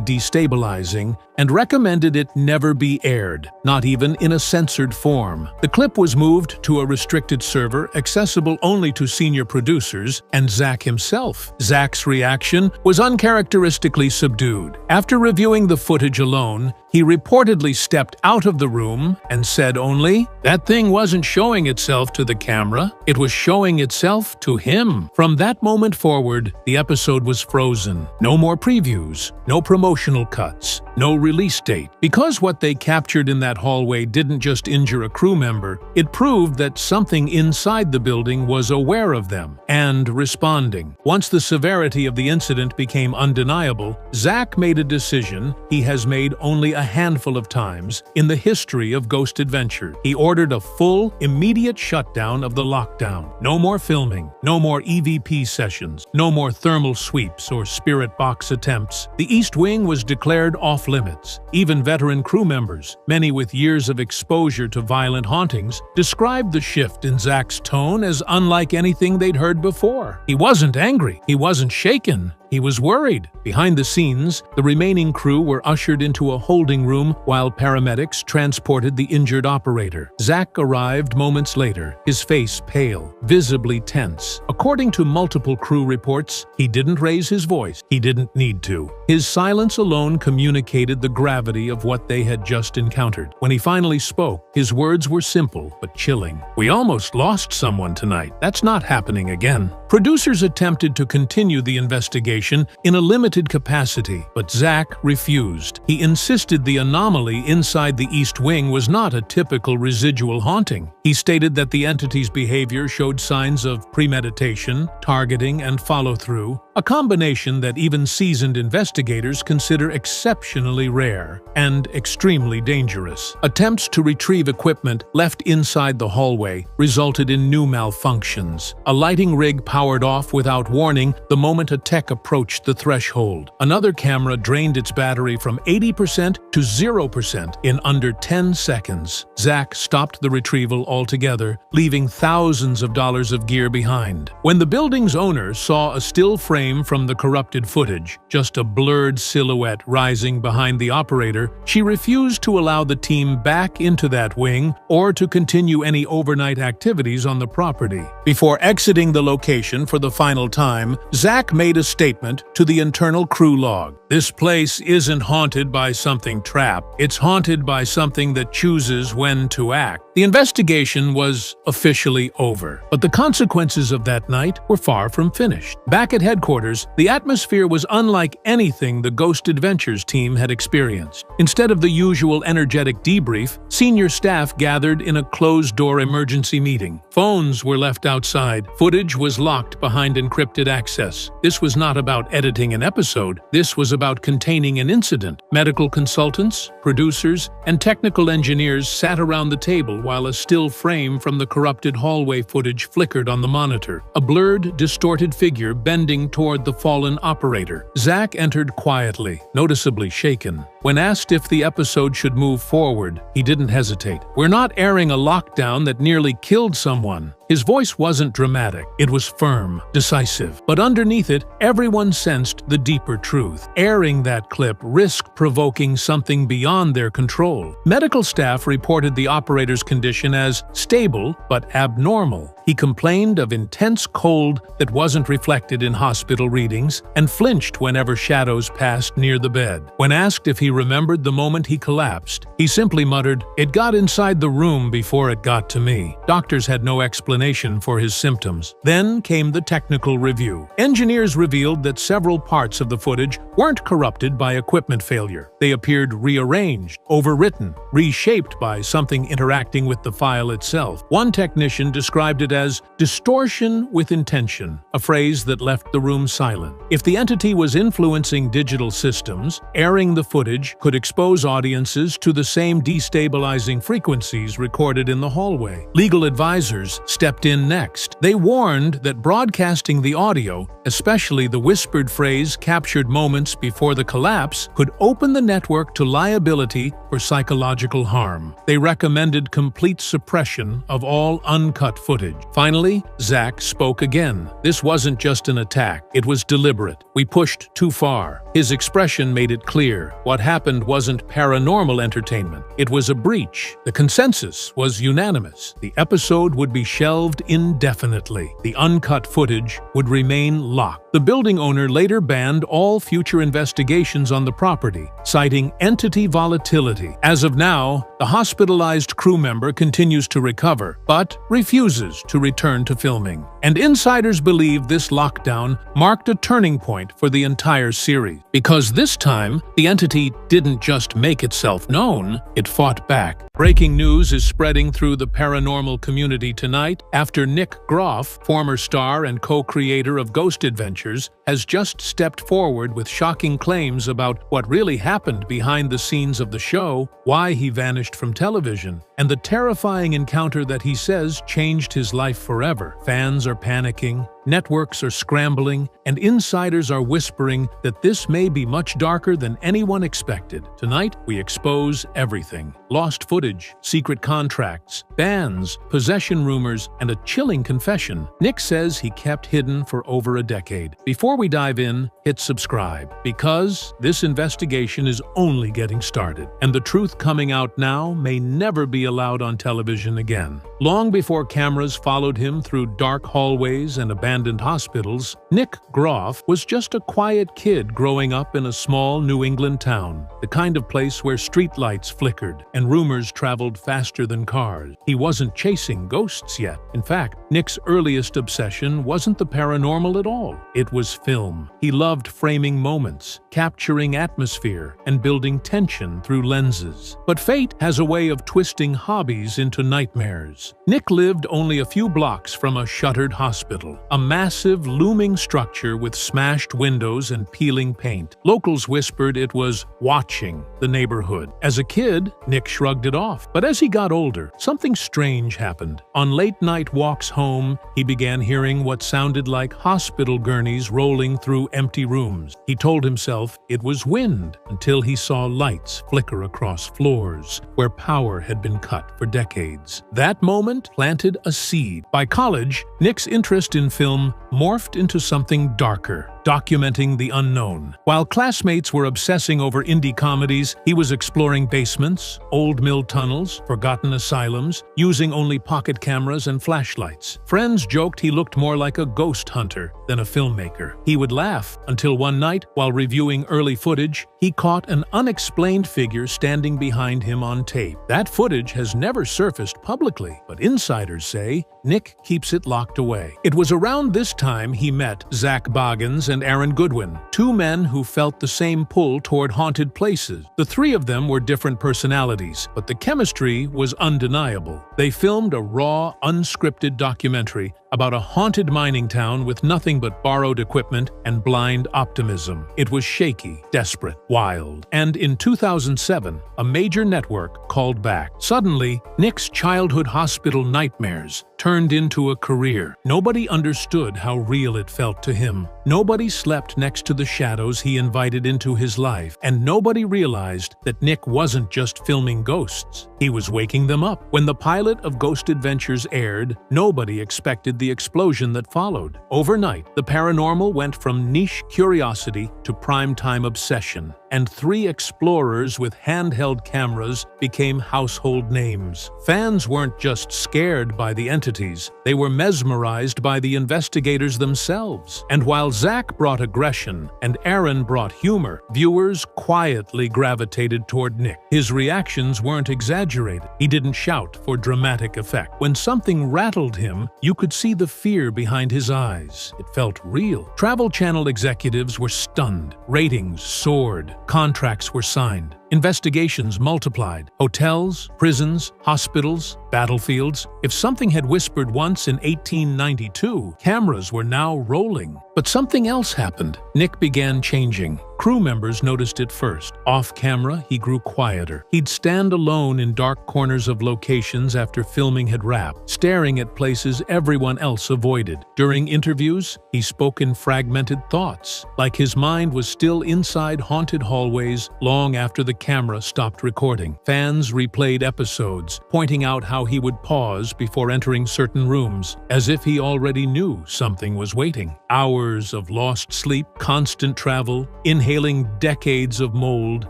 destabilizing and recommended it never be aired, not even in a censored form. The clip was moved to a restricted server accessible only to senior producers and Zak himself. Zak's reaction was uncharacteristically subdued. After reviewing the footage alone, he reportedly stepped out of the room and said only, "That thing wasn't showing itself to the camera, it was showing itself to him." From that moment forward, the episode was frozen. No more previews, no promotional cuts, no release date. Because what they captured in that hallway didn't just injure a crew member, it proved that something inside the building was aware of them and responding. Once the severity of the incident became undeniable, Zak made a decision he has made only a handful of times in the history of Ghost Adventure. He ordered a full, immediate shutdown of the lockdown. No more filming, no more EVP sessions, no more thermal sweeps or spirit box attempts. The East Wing was declared off-limits. Even veteran crew members, many with years of exposure to violent hauntings, described the shift in Zak's tone as unlike anything they'd heard before. He wasn't angry, he wasn't shaken. He was worried. Behind the scenes, the remaining crew were ushered into a holding room while paramedics transported the injured operator. Zak arrived moments later, his face pale, visibly tense. According to multiple crew reports, he didn't raise his voice. He didn't need to. His silence alone communicated the gravity of what they had just encountered. When he finally spoke, his words were simple but chilling. "We almost lost someone tonight. That's not happening again." Producers attempted to continue the investigation in a limited capacity, but Zak refused. He insisted the anomaly inside the East Wing was not a typical residual haunting. He stated that the entity's behavior showed signs of premeditation, targeting, and follow-through, a combination that even seasoned investigators consider exceptionally rare and extremely dangerous. Attempts to retrieve equipment left inside the hallway resulted in new malfunctions. A lighting rig powered off without warning the moment a tech approached the threshold. Another camera drained its battery from 80% to 0% in under 10 seconds. Zak stopped the retrieval altogether, leaving thousands of dollars of gear behind. When the building's owner saw a still frame from the corrupted footage, just a blurred silhouette rising behind the operator, she refused to allow the team back into that wing or to continue any overnight activities on the property. Before exiting the location for the final time, Zak made a statement to the internal crew log. "This place isn't haunted by something trapped. It's haunted by something that chooses when to act." The investigation was officially over, but the consequences of that night were far from finished. Back at headquarters, the atmosphere was unlike anything the Ghost Adventures team had experienced. Instead of the usual energetic debrief, senior staff gathered in a closed-door emergency meeting. Phones were left outside. Footage was locked behind encrypted access. This was not about editing an episode. This was about containing an incident. Medical consultants, producers, and technical engineers sat around the table while a still frame from the corrupted hallway footage flickered on the monitor. A blurred, distorted figure bending toward toward the fallen operator. Zak entered quietly, noticeably shaken. When asked if the episode should move forward, he didn't hesitate. "We're not airing a lockdown that nearly killed someone." His voice wasn't dramatic. It was firm, decisive. But underneath it, everyone sensed the deeper truth. Airing that clip risked provoking something beyond their control. Medical staff reported the operator's condition as stable but abnormal. He complained of intense cold that wasn't reflected in hospital readings and flinched whenever shadows passed near the bed. When asked if he remembered the moment he collapsed, he simply muttered, "It got inside the room before it got to me." Doctors had no explanation for his symptoms. Then came the technical review. Engineers revealed that several parts of the footage weren't corrupted by equipment failure. They appeared rearranged, overwritten, reshaped by something interacting with the file itself. One technician described it as distortion with intention, a phrase that left the room silent. If the entity was influencing digital systems, airing the footage could expose audiences to the same destabilizing frequencies recorded in the hallway. Legal advisors stepped in next. They warned that broadcasting the audio, especially the whispered phrase captured moments before the collapse, could open the network to liability for psychological harm. They recommended complete suppression of all uncut footage. Finally, Zak spoke again. This wasn't just an attack. It was deliberate. "We pushed too far." His expression made it clear. What happened wasn't paranormal entertainment. It was a breach. The consensus was unanimous. The episode would be shelved indefinitely. The uncut footage would remain locked. The building owner later banned all future investigations on the property, citing entity volatility. As of now, the hospitalized crew member continues to recover, but refuses to return to filming. And insiders believe this lockdown marked a turning point for the entire series. Because this time, the entity didn't just make itself known, it fought back. Breaking news is spreading through the paranormal community tonight after Nick Groff, former star and co-creator of Ghost Adventures, has just stepped forward with shocking claims about what really happened behind the scenes of the show, why he vanished from television, and the terrifying encounter that he says changed his life forever. Fans are panicking, networks are scrambling, and insiders are whispering that this may be much darker than anyone expected. Tonight, we expose everything. Lost footage, secret contracts, bans, possession rumors, and a chilling confession Nick says he kept hidden for over a decade. Before we dive in, hit subscribe, because this investigation is only getting started, and the truth coming out now may never be allowed on television again. Long before cameras followed him through dark hallways and abandoned hospitals, Nick Groff was just a quiet kid growing up in a small New England town, the kind of place where streetlights flickered and rumors traveled faster than cars. He wasn't chasing ghosts yet. In fact, Nick's earliest obsession wasn't the paranormal at all. It was film. He loved framing moments, capturing atmosphere, and building tension through lenses. But fate has a way of twisting hobbies into nightmares. Nick lived only a few blocks from a shuttered hospital, a massive, looming structure with smashed windows and peeling paint. Locals whispered it was watching the neighborhood. As a kid, Nick shrugged it off. But as he got older, something strange happened. On late-night walks home, he began hearing what sounded like hospital gurneys rolling through empty rooms. He told himself it was wind until he saw lights flicker across floors where power had been cut for decades. That moment planted a seed. By college, Nick's interest in film morphed into something darker, documenting the unknown. While classmates were obsessing over indie comedies, he was exploring basements, old mill tunnels, forgotten asylums, using only pocket cameras and flashlights. Friends joked he looked more like a ghost hunter than a filmmaker. He would laugh until one night, while reviewing early footage, he caught an unexplained figure standing behind him on tape. That footage has never surfaced publicly, but insiders say Nick keeps it locked away. It was around this time he met Zak Bagans and Goodwin, two men who felt the same pull toward haunted places. The three of them were different personalities, but the chemistry was undeniable. They filmed a raw, unscripted documentary about a haunted mining town with nothing but borrowed equipment and blind optimism. It was shaky, desperate, wild. And in 2007, a major network called back. Suddenly, Nick's childhood hospital nightmares turned into a career. Nobody understood how real it felt to him. Nobody slept next to the shadows he invited into his life, and nobody realized that Nick wasn't just filming ghosts. He was waking them up. When the pilot of Ghost Adventures aired, nobody expected the explosion that followed. Overnight, the paranormal went from niche curiosity to primetime obsession, and 3 explorers with handheld cameras became household names. Fans weren't just scared by the entities, they were mesmerized by the investigators themselves. And while Zak brought aggression and Aaron brought humor, viewers quietly gravitated toward Nick. His reactions weren't exaggerated. He didn't shout for dramatic effect. When something rattled him, you could see the fear behind his eyes. It felt real. Travel Channel executives were stunned. Ratings soared. Contracts were signed. Investigations multiplied. Hotels, prisons, hospitals, battlefields. If something had whispered once in 1892, cameras were now rolling. But something else happened. Nick began changing. Crew members noticed it first. Off camera, he grew quieter. He'd stand alone in dark corners of locations after filming had wrapped, staring at places everyone else avoided. During interviews, he spoke in fragmented thoughts, like his mind was still inside haunted hallways long after the camera stopped recording. Fans replayed episodes, pointing out how he would pause before entering certain rooms, as if he already knew something was waiting. Hours of lost sleep, constant travel, inhaling decades of mold,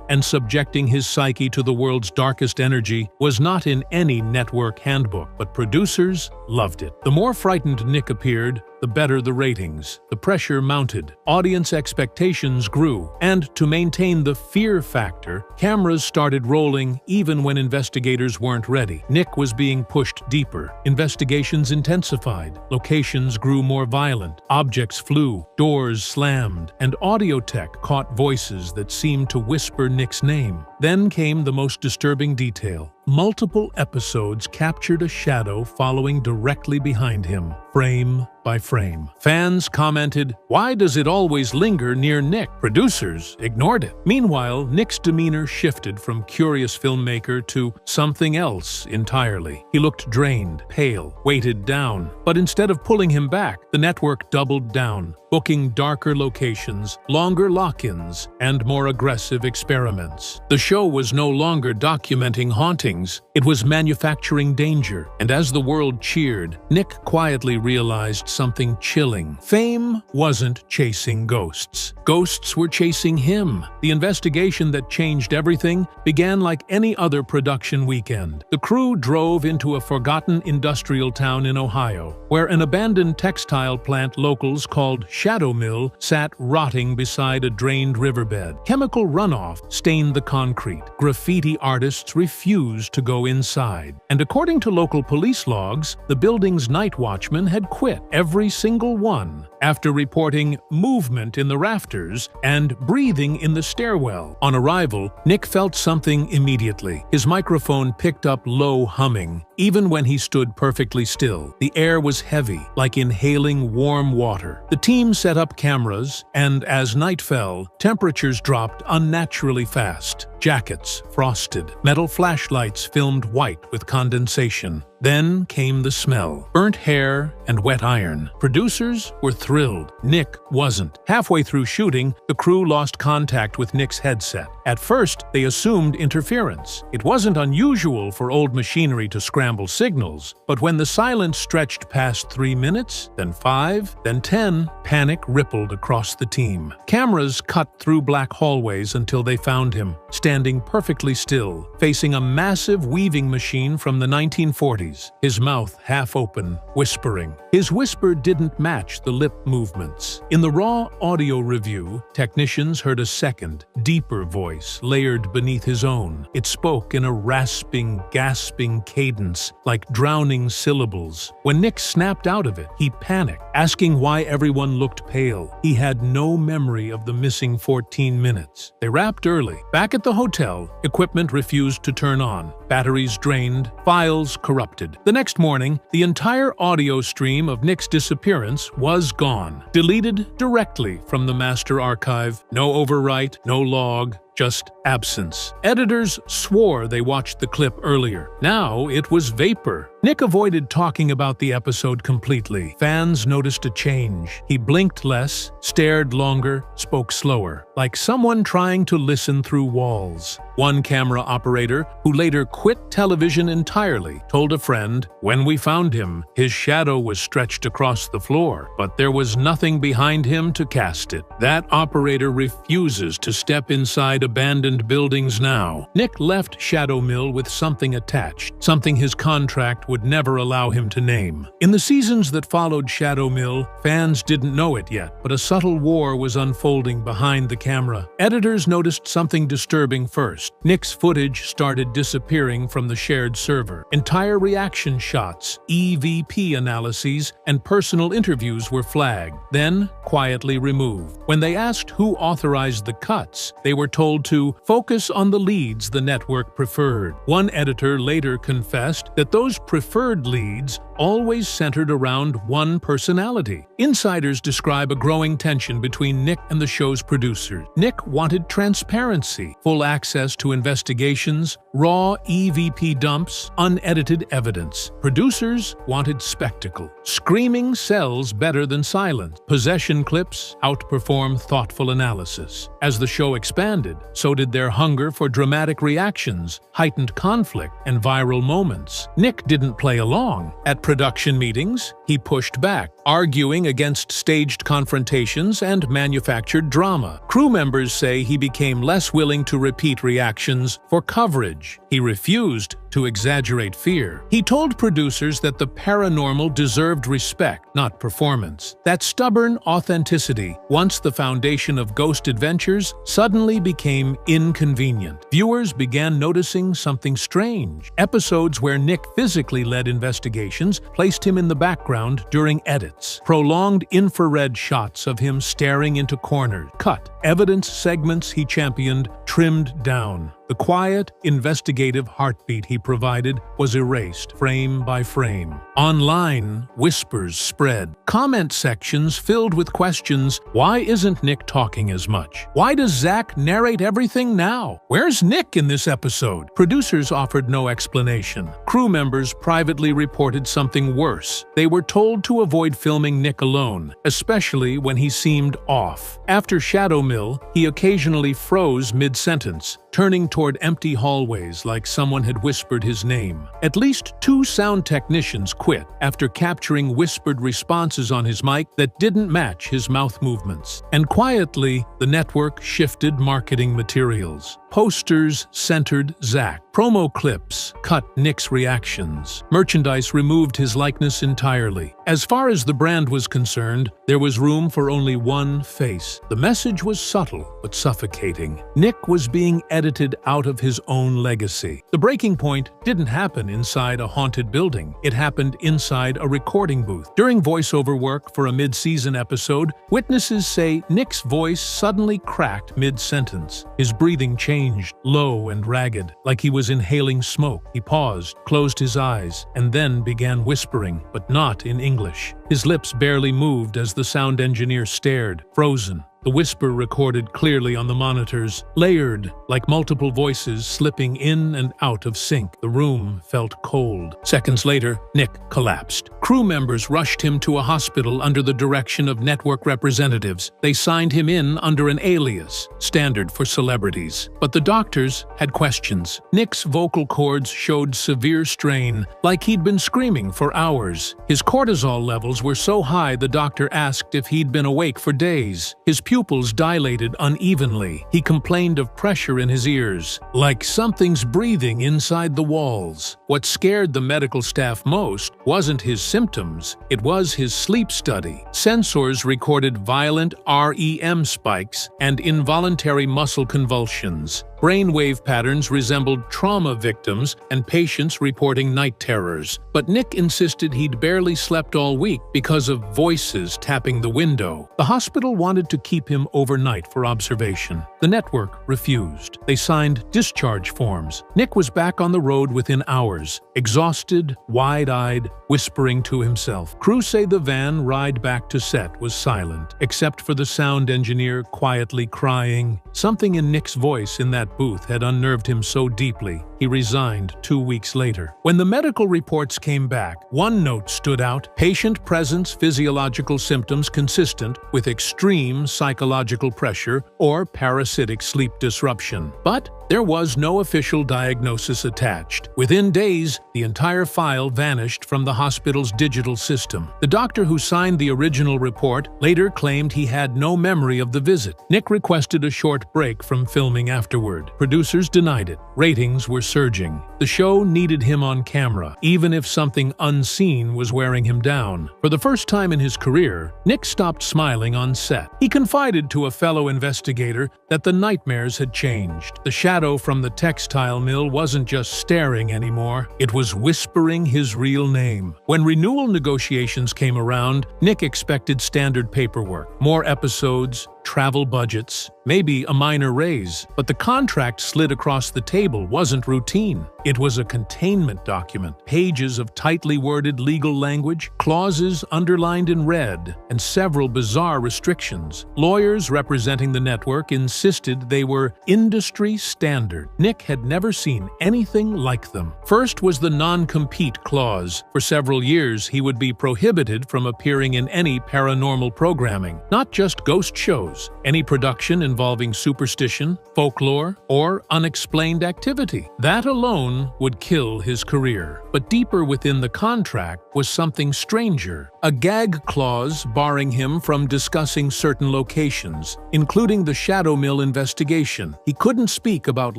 and subjecting his psyche to the world's darkest energy was not in any network handbook, but producers loved it. The more frightened Nick appeared, the better the ratings. The pressure mounted, audience expectations grew, and to maintain the fear factor, cameras started rolling even when investigators weren't ready. Nick was being pushed deeper. Investigations intensified, locations grew more violent, objects flew, doors slammed, and audio tech caught voices that seemed to whisper Nick's name. Then came the most disturbing detail. Multiple episodes captured a shadow following directly behind him, frame by frame. Fans commented, "Why does it always linger near Nick?" Producers ignored it. Meanwhile, Nick's demeanor shifted from curious filmmaker to something else entirely. He looked drained, pale, weighted down. But instead of pulling him back, the network doubled down, booking darker locations, longer lock-ins, and more aggressive experiments. The show was no longer documenting hauntings, it was manufacturing danger. And as the world cheered, Nick quietly realized something chilling. Fame wasn't chasing ghosts. Ghosts were chasing him. The investigation that changed everything began like any other production weekend. The crew drove into a forgotten industrial town in Ohio, where an abandoned textile plant locals called Shadow Mill sat rotting beside a drained riverbed. Chemical runoff stained the concrete. Graffiti artists refused to go inside. And according to local police logs, the building's night watchman had quit, every single one, after reporting movement in the rafters and breathing in the stairwell. On arrival, Nick felt something immediately. His microphone picked up low humming, even when he stood perfectly still. The air was heavy, like inhaling warm water. The team set up cameras, and as night fell, temperatures dropped unnaturally fast. Jackets frosted. Metal flashlights filmed white with condensation. Then came the smell. Burnt hair and wet iron. Producers were thrilled. Nick wasn't. Halfway through shooting, the crew lost contact with Nick's headset. At first, they assumed interference. It wasn't unusual for old machinery to scramble signals, but when the silence stretched past 3 minutes, then 5, then 10, panic rippled across the team. Cameras cut through black hallways until they found him, standing perfectly still, facing a massive weaving machine from the 1940s, his mouth half open, whispering. His whisper didn't match the lip movements. In the raw audio review, technicians heard a second, deeper voice layered beneath his own. It spoke in a rasping, gasping cadence, like drowning syllables. When Nick snapped out of it, he panicked, asking why everyone looked pale. He had no memory of the missing 14 minutes. They wrapped early. Back at the hotel, equipment refused to turn on, batteries drained, files corrupted. The next morning, the entire audio stream of Nick's disappearance was gone, deleted directly from the master archive. No overwrite, no log, just absence. Editors swore they watched the clip earlier. Now it was vapor. Nick avoided talking about the episode completely. Fans noticed a change. He blinked less, stared longer, spoke slower, like someone trying to listen through walls. One camera operator, who later quit television entirely, told a friend, "When we found him, his shadow was stretched across the floor, but there was nothing behind him to cast it. That operator refuses to step inside abandoned buildings now." Nick left Shadow Mill with something attached, something his contract would never allow him to name. In the seasons that followed Shadow Mill, fans didn't know it yet, but a subtle war was unfolding behind the camera. Editors noticed something disturbing first. Nick's footage started disappearing from the shared server. Entire reaction shots, EVP analyses, and personal interviews were flagged, then quietly removed. When they asked who authorized the cuts, they were told to focus on the leads the network preferred. One editor later confessed that those preferred leads always centered around one personality. Insiders describe a growing tension between Nick and the show's producers. Nick wanted transparency, full access to investigations, raw EVP dumps, unedited evidence. Producers wanted spectacle. Screaming sells better than silence. Possession clips outperform thoughtful analysis. As the show expanded, so did their hunger for dramatic reactions, heightened conflict, and viral moments. Nick didn't play along. At production meetings, he pushed back, arguing against staged confrontations and manufactured drama. Crew members say he became less willing to repeat reactions for coverage. He refused to exaggerate fear. He told producers that the paranormal deserved respect, not performance. That stubborn authenticity, once the foundation of Ghost Adventures, suddenly became inconvenient. Viewers began noticing something strange. Episodes where Nick physically led investigations placed him in the background during edits. Prolonged infrared shots of him staring into corners, cut. Evidence segments he championed, trimmed down. The quiet, investigative heartbeat he provided was erased, frame by frame. Online, whispers spread. Comment sections filled with questions. Why isn't Nick talking as much? Why does Zak narrate everything now? Where's Nick in this episode? Producers offered no explanation. Crew members privately reported something worse. They were told to avoid filming Nick alone, especially when he seemed off. After Shadow Mill, he occasionally froze mid-sentence, turning toward empty hallways like someone had whispered his name. At least 2 sound technicians quit after capturing whispered responses on his mic that didn't match his mouth movements. And quietly, the network shifted marketing materials. Posters centered Zak. Promo clips cut Nick's reactions. Merchandise removed his likeness entirely. As far as the brand was concerned, there was room for only one face. The message was subtle but suffocating. Nick was being edited out of his own legacy. The breaking point didn't happen inside a haunted building. It happened inside a recording booth. During voiceover work for a mid-season episode, witnesses say Nick's voice suddenly cracked mid-sentence. His breathing changed, low and ragged, like he was inhaling smoke. He paused, closed his eyes, and then began whispering, but not in English. His lips barely moved as the sound engineer stared, frozen. The whisper recorded clearly on the monitors, layered, like multiple voices slipping in and out of sync. The room felt cold. Seconds later, Nick collapsed. Crew members rushed him to a hospital under the direction of network representatives. They signed him in under an alias, standard for celebrities. But the doctors had questions. Nick's vocal cords showed severe strain, like he'd been screaming for hours. His cortisol levels were so high the doctor asked if he'd been awake for days. His pupils dilated unevenly. He complained of pressure in his ears, like something's breathing inside the walls. What scared the medical staff most wasn't his symptoms, it was his sleep study. Sensors recorded violent REM spikes and involuntary muscle convulsions. Brainwave patterns resembled trauma victims and patients reporting night terrors. But Nick insisted he'd barely slept all week because of voices tapping the window. The hospital wanted to keep him overnight for observation. The network refused. They signed discharge forms. Nick was back on the road within hours, exhausted, wide-eyed, whispering to himself. Crew say the van ride back to set was silent, except for the sound engineer quietly crying. Something in Nick's voice in that booth had unnerved him so deeply, he resigned 2 weeks later. When the medical reports came back, one note stood out: patient presents physiological symptoms consistent with extreme psychological pressure or parasitic sleep disruption. But there was no official diagnosis attached. Within days, the entire file vanished from the hospital's digital system. The doctor who signed the original report later claimed he had no memory of the visit. Nick requested a short break from filming afterward. Producers denied it. Ratings were surging. The show needed him on camera, even if something unseen was wearing him down. For the first time in his career, Nick stopped smiling on set. He confided to a fellow investigator that the nightmares had changed. The shadow from the textile mill wasn't just staring anymore, it was whispering his real name. When renewal negotiations came around, Nick expected standard paperwork, more episodes, travel budgets, maybe a minor raise. But the contract slid across the table wasn't routine. It was a containment document, pages of tightly worded legal language, clauses underlined in red, and several bizarre restrictions. Lawyers representing the network insisted they were industry standard. Nick had never seen anything like them. First was the non-compete clause. For several years, he would be prohibited from appearing in any paranormal programming, not just ghost shows. Any production involving superstition, folklore, or unexplained activity. That alone would kill his career. But deeper within the contract was something stranger, a gag clause barring him from discussing certain locations, including the Shadow Mill investigation. He couldn't speak about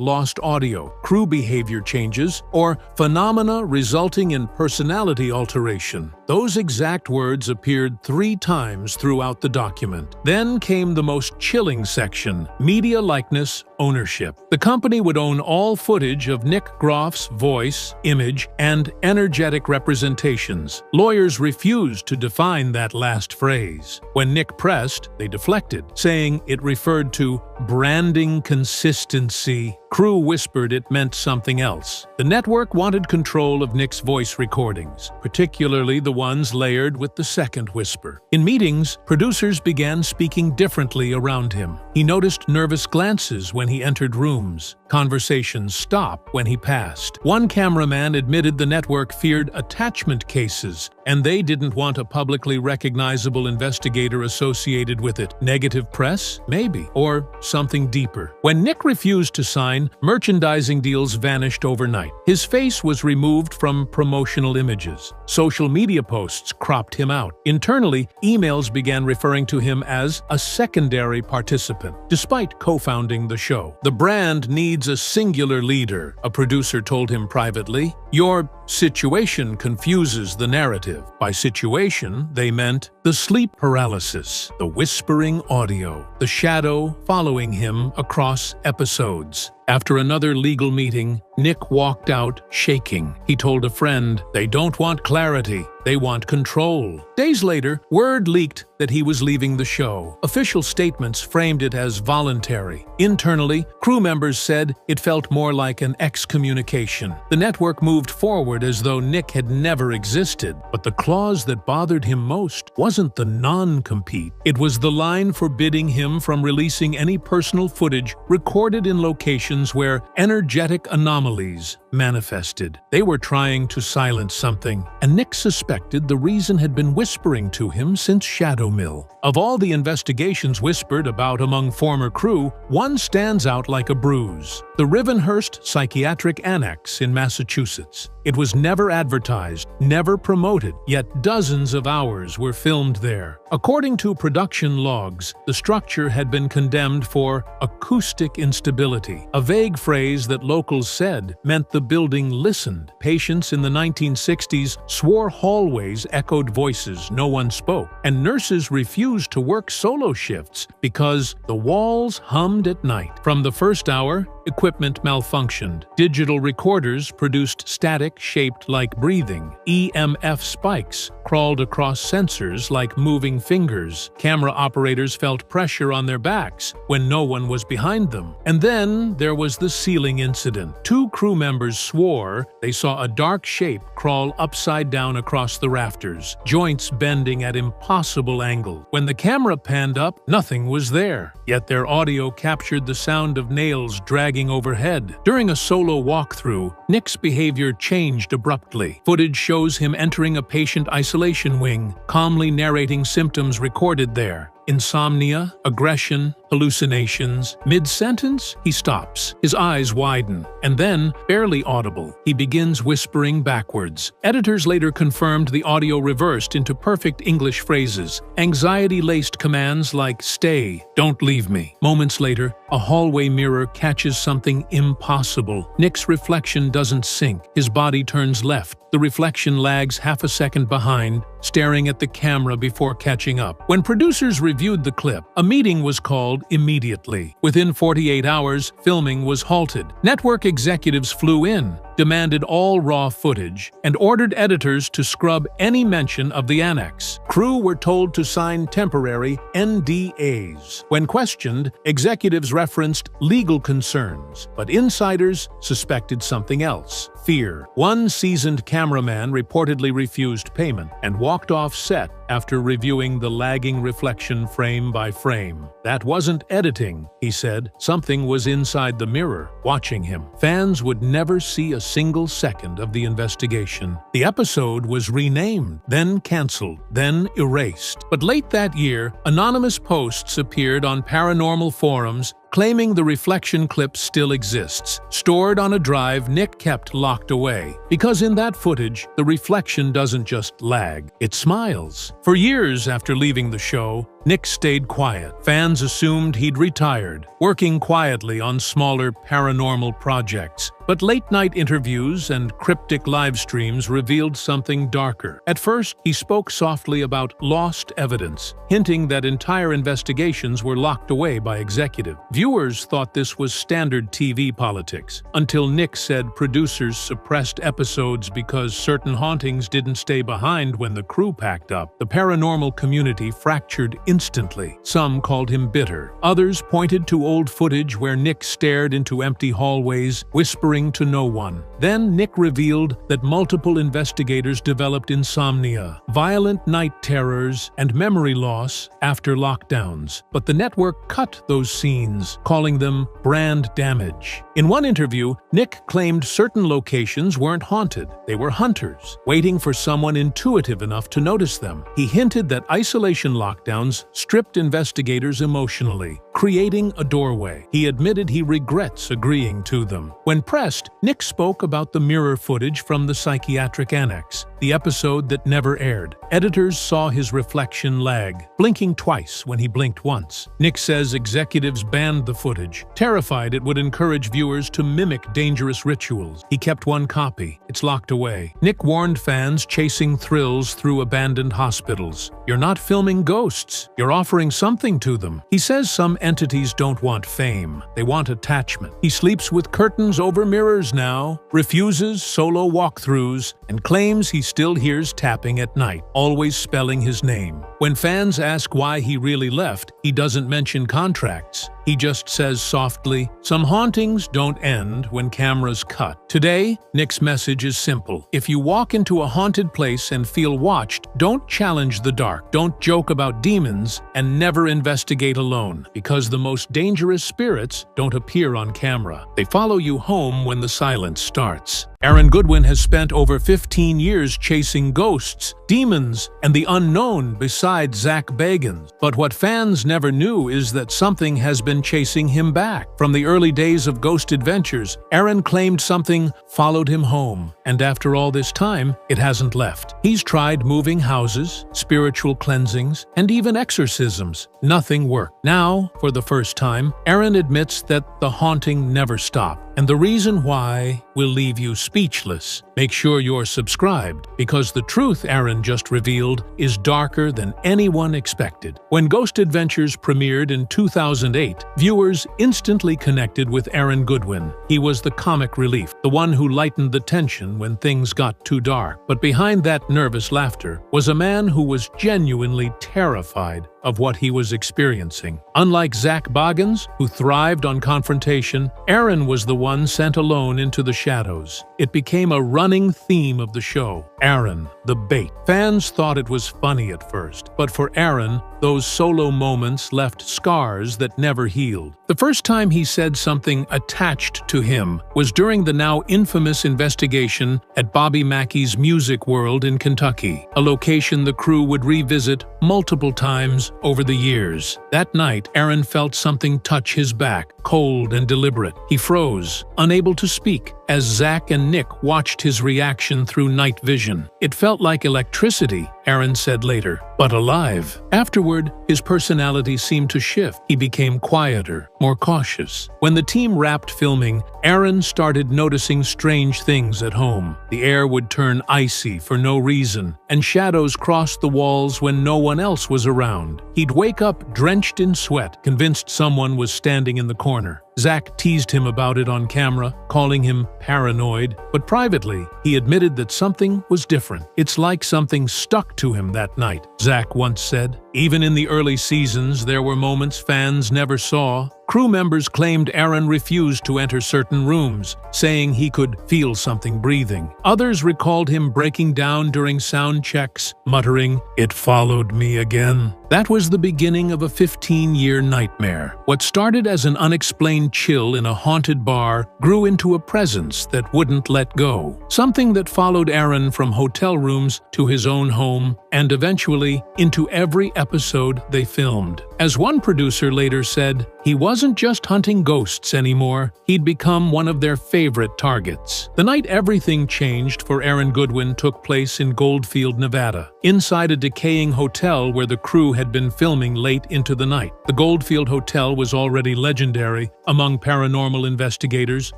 lost audio, crew behavior changes, or phenomena resulting in personality alteration. Those exact words appeared 3 times throughout the document. Then came the most chilling section: media likeness ownership. The company would own all footage of Nick Groff's voice, image, and energetic representations. Lawyers refused to define that last phrase. When Nick pressed, they deflected, saying it referred to branding consistency. Crew whispered it meant something else. The network wanted control of Nick's voice recordings, particularly the ones layered with the second whisper. In meetings, producers began speaking differently around him. He noticed nervous glances when he entered rooms. Conversations stopped when he passed. One cameraman admitted the network feared attachment cases, and they didn't want a publicly recognizable investigator associated with it. Negative press? Maybe. Or something deeper. When Nick refused to sign, merchandising deals vanished overnight. His face was removed from promotional images. Social media posts cropped him out. Internally, emails began referring to him as a secondary participant, despite co-founding the show. The brand needs a singular leader, a producer told him privately. Your situation confuses the narrative. By situation, they meant the sleep paralysis, the whispering audio, the shadow following him across episodes. After another legal meeting, Nick walked out shaking. He told a friend, "They don't want clarity, they want control." Days later, word leaked that he was leaving the show. Official statements framed it as voluntary. Internally, crew members said it felt more like an excommunication. The network moved forward as though Nick had never existed. But the clause that bothered him most wasn't the non-compete. It was the line forbidding him from releasing any personal footage recorded in locations where energetic anomalies manifested. They were trying to silence something, and Nick suspected the reason had been whispering to him since Shadow Mill. Of all the investigations whispered about among former crew, one stands out like a bruise: the Rivenhurst Psychiatric Annex in Massachusetts. It was never advertised, never promoted, yet dozens of hours were filmed there. According to production logs, the structure had been condemned for acoustic instability, a vague phrase that locals said meant the building listened. Patients in the 1960s swore hall hallways echoed voices, no one spoke, and nurses refused to work solo shifts because the walls hummed at night. From the first hour, equipment malfunctioned. Digital recorders produced static shaped like breathing. EMF spikes crawled across sensors like moving fingers. Camera operators felt pressure on their backs when no one was behind them. And then there was the ceiling incident. 2 crew members swore they saw a dark shape crawl upside down across the rafters, joints bending at impossible angles. When the camera panned up, nothing was there. Yet their audio captured the sound of nails dragging overhead. During a solo walkthrough, Nick's behavior changed abruptly. Footage shows him entering a patient isolation wing, calmly narrating symptoms recorded there. Insomnia, aggression, hallucinations. Mid-sentence, he stops. His eyes widen, and then, barely audible, he begins whispering backwards. Editors later confirmed the audio reversed into perfect English phrases, anxiety-laced commands like "stay," "don't leave me." Moments later, a hallway mirror catches something impossible. Nick's reflection doesn't sync. His body turns left. The reflection lags half a second behind, staring at the camera before catching up. When producers reviewed the clip, a meeting was called immediately. Within 48 hours, filming was halted. Network executives flew in, demanded all raw footage, and ordered editors to scrub any mention of the annex. Crew were told to sign temporary NDAs. When questioned, executives referenced legal concerns, but insiders suspected something else: fear. One seasoned cameraman reportedly refused payment and walked off set after reviewing the lagging reflection frame by frame. "That wasn't editing," he said. "Something was inside the mirror, watching him." Fans would never see a single second of the investigation. The episode was renamed, then cancelled, then erased. But late that year, anonymous posts appeared on paranormal forums claiming the reflection clip still exists, stored on a drive Nick kept locked away. Because in that footage, the reflection doesn't just lag, it smiles. For years after leaving the show, Nick stayed quiet. Fans assumed he'd retired, working quietly on smaller paranormal projects. But late-night interviews and cryptic live streams revealed something darker. At first, he spoke softly about lost evidence, hinting that entire investigations were locked away by executives. Viewers thought this was standard TV politics, until Nick said producers suppressed episodes because certain hauntings didn't stay behind when the crew packed up. The paranormal community fractured instantly. Some called him bitter. Others pointed to old footage where Nick stared into empty hallways, whispering to no one. Then Nick revealed that multiple investigators developed insomnia, violent night terrors, and memory loss after lockdowns. But the network cut those scenes, calling them brand damage. In one interview, Nick claimed certain locations weren't haunted. They were hunters, waiting for someone intuitive enough to notice them. He hinted that isolation lockdowns stripped investigators emotionally, creating a doorway. He admitted he regrets agreeing to them. When pressed, Nick spoke about the mirror footage from the psychiatric annex, the episode that never aired. Editors saw his reflection lag, blinking twice when he blinked once. Nick says executives banned the footage, terrified it would encourage viewers to mimic dangerous rituals. He kept one copy. It's locked away. Nick warned fans chasing thrills through abandoned hospitals. "You're not filming ghosts. You're offering something to them." He says some entities don't want fame. They want attachment. He sleeps with curtains over mirrors now, refuses solo walkthroughs, and claims he still hears tapping at night, always spelling his name. When fans ask why he really left, he doesn't mention contracts. He just says softly, "Some hauntings don't end when cameras cut." Today, Nick's message is simple. If you walk into a haunted place and feel watched, don't challenge the dark, don't joke about demons, and never investigate alone, because the most dangerous spirits don't appear on camera. They follow you home when the silence starts. Aaron Goodwin has spent over 15 years chasing ghosts, demons, and the unknown besides Zak Bagans. But what fans never knew is that something has been chasing him back. From the early days of Ghost Adventures, Aaron claimed something followed him home, and after all this time, it hasn't left. He's tried moving houses, spiritual cleansings, and even exorcisms. Nothing worked. Now, for the first time, Aaron admits that the haunting never stopped. And the reason why will leave you speechless. Make sure you're subscribed, because the truth Aaron just revealed is darker than anyone expected. When Ghost Adventures premiered in 2008, viewers instantly connected with Aaron Goodwin. He was the comic relief, the one who lightened the tension when things got too dark. But behind that nervous laughter was a man who was genuinely terrified of what he was experiencing. Unlike Zak Bagans, who thrived on confrontation, Aaron was the one sent alone into the shadows. It became a running theme of the show. Aaron, the bait. Fans thought it was funny at first, but for Aaron, those solo moments left scars that never healed. The first time he said something attached to him was during the now infamous investigation at Bobby Mackey's Music World in Kentucky, a location the crew would revisit multiple times over the years. That night, Aaron felt something touch his back, cold and deliberate. He froze, unable to speak, as Zak and Nick watched his reaction through night vision. It felt like electricity, Aaron said later, but alive. Afterward, his personality seemed to shift. He became quieter, more cautious. When the team wrapped filming, Aaron started noticing strange things at home. The air would turn icy for no reason, and shadows crossed the walls when no one else was around. He'd wake up drenched in sweat, convinced someone was standing in the corner. Zak teased him about it on camera, calling him paranoid, but privately, he admitted that something was different. It's like something stuck to him that night, Zak once said. Even in the early seasons, there were moments fans never saw. Crew members claimed Aaron refused to enter certain rooms, saying he could feel something breathing. Others recalled him breaking down during sound checks, muttering, "It followed me again." That was the beginning of a 15-year nightmare. What started as an unexplained chill in a haunted bar grew into a presence that wouldn't let go. Something that followed Aaron from hotel rooms to his own home, and eventually into every episode they filmed. As one producer later said, he wasn't just hunting ghosts anymore, he'd become one of their favorite targets. The night everything changed for Aaron Goodwin took place in Goldfield, Nevada, inside a decaying hotel where the crew had been filming late into the night. The Goldfield Hotel was already legendary among paranormal investigators,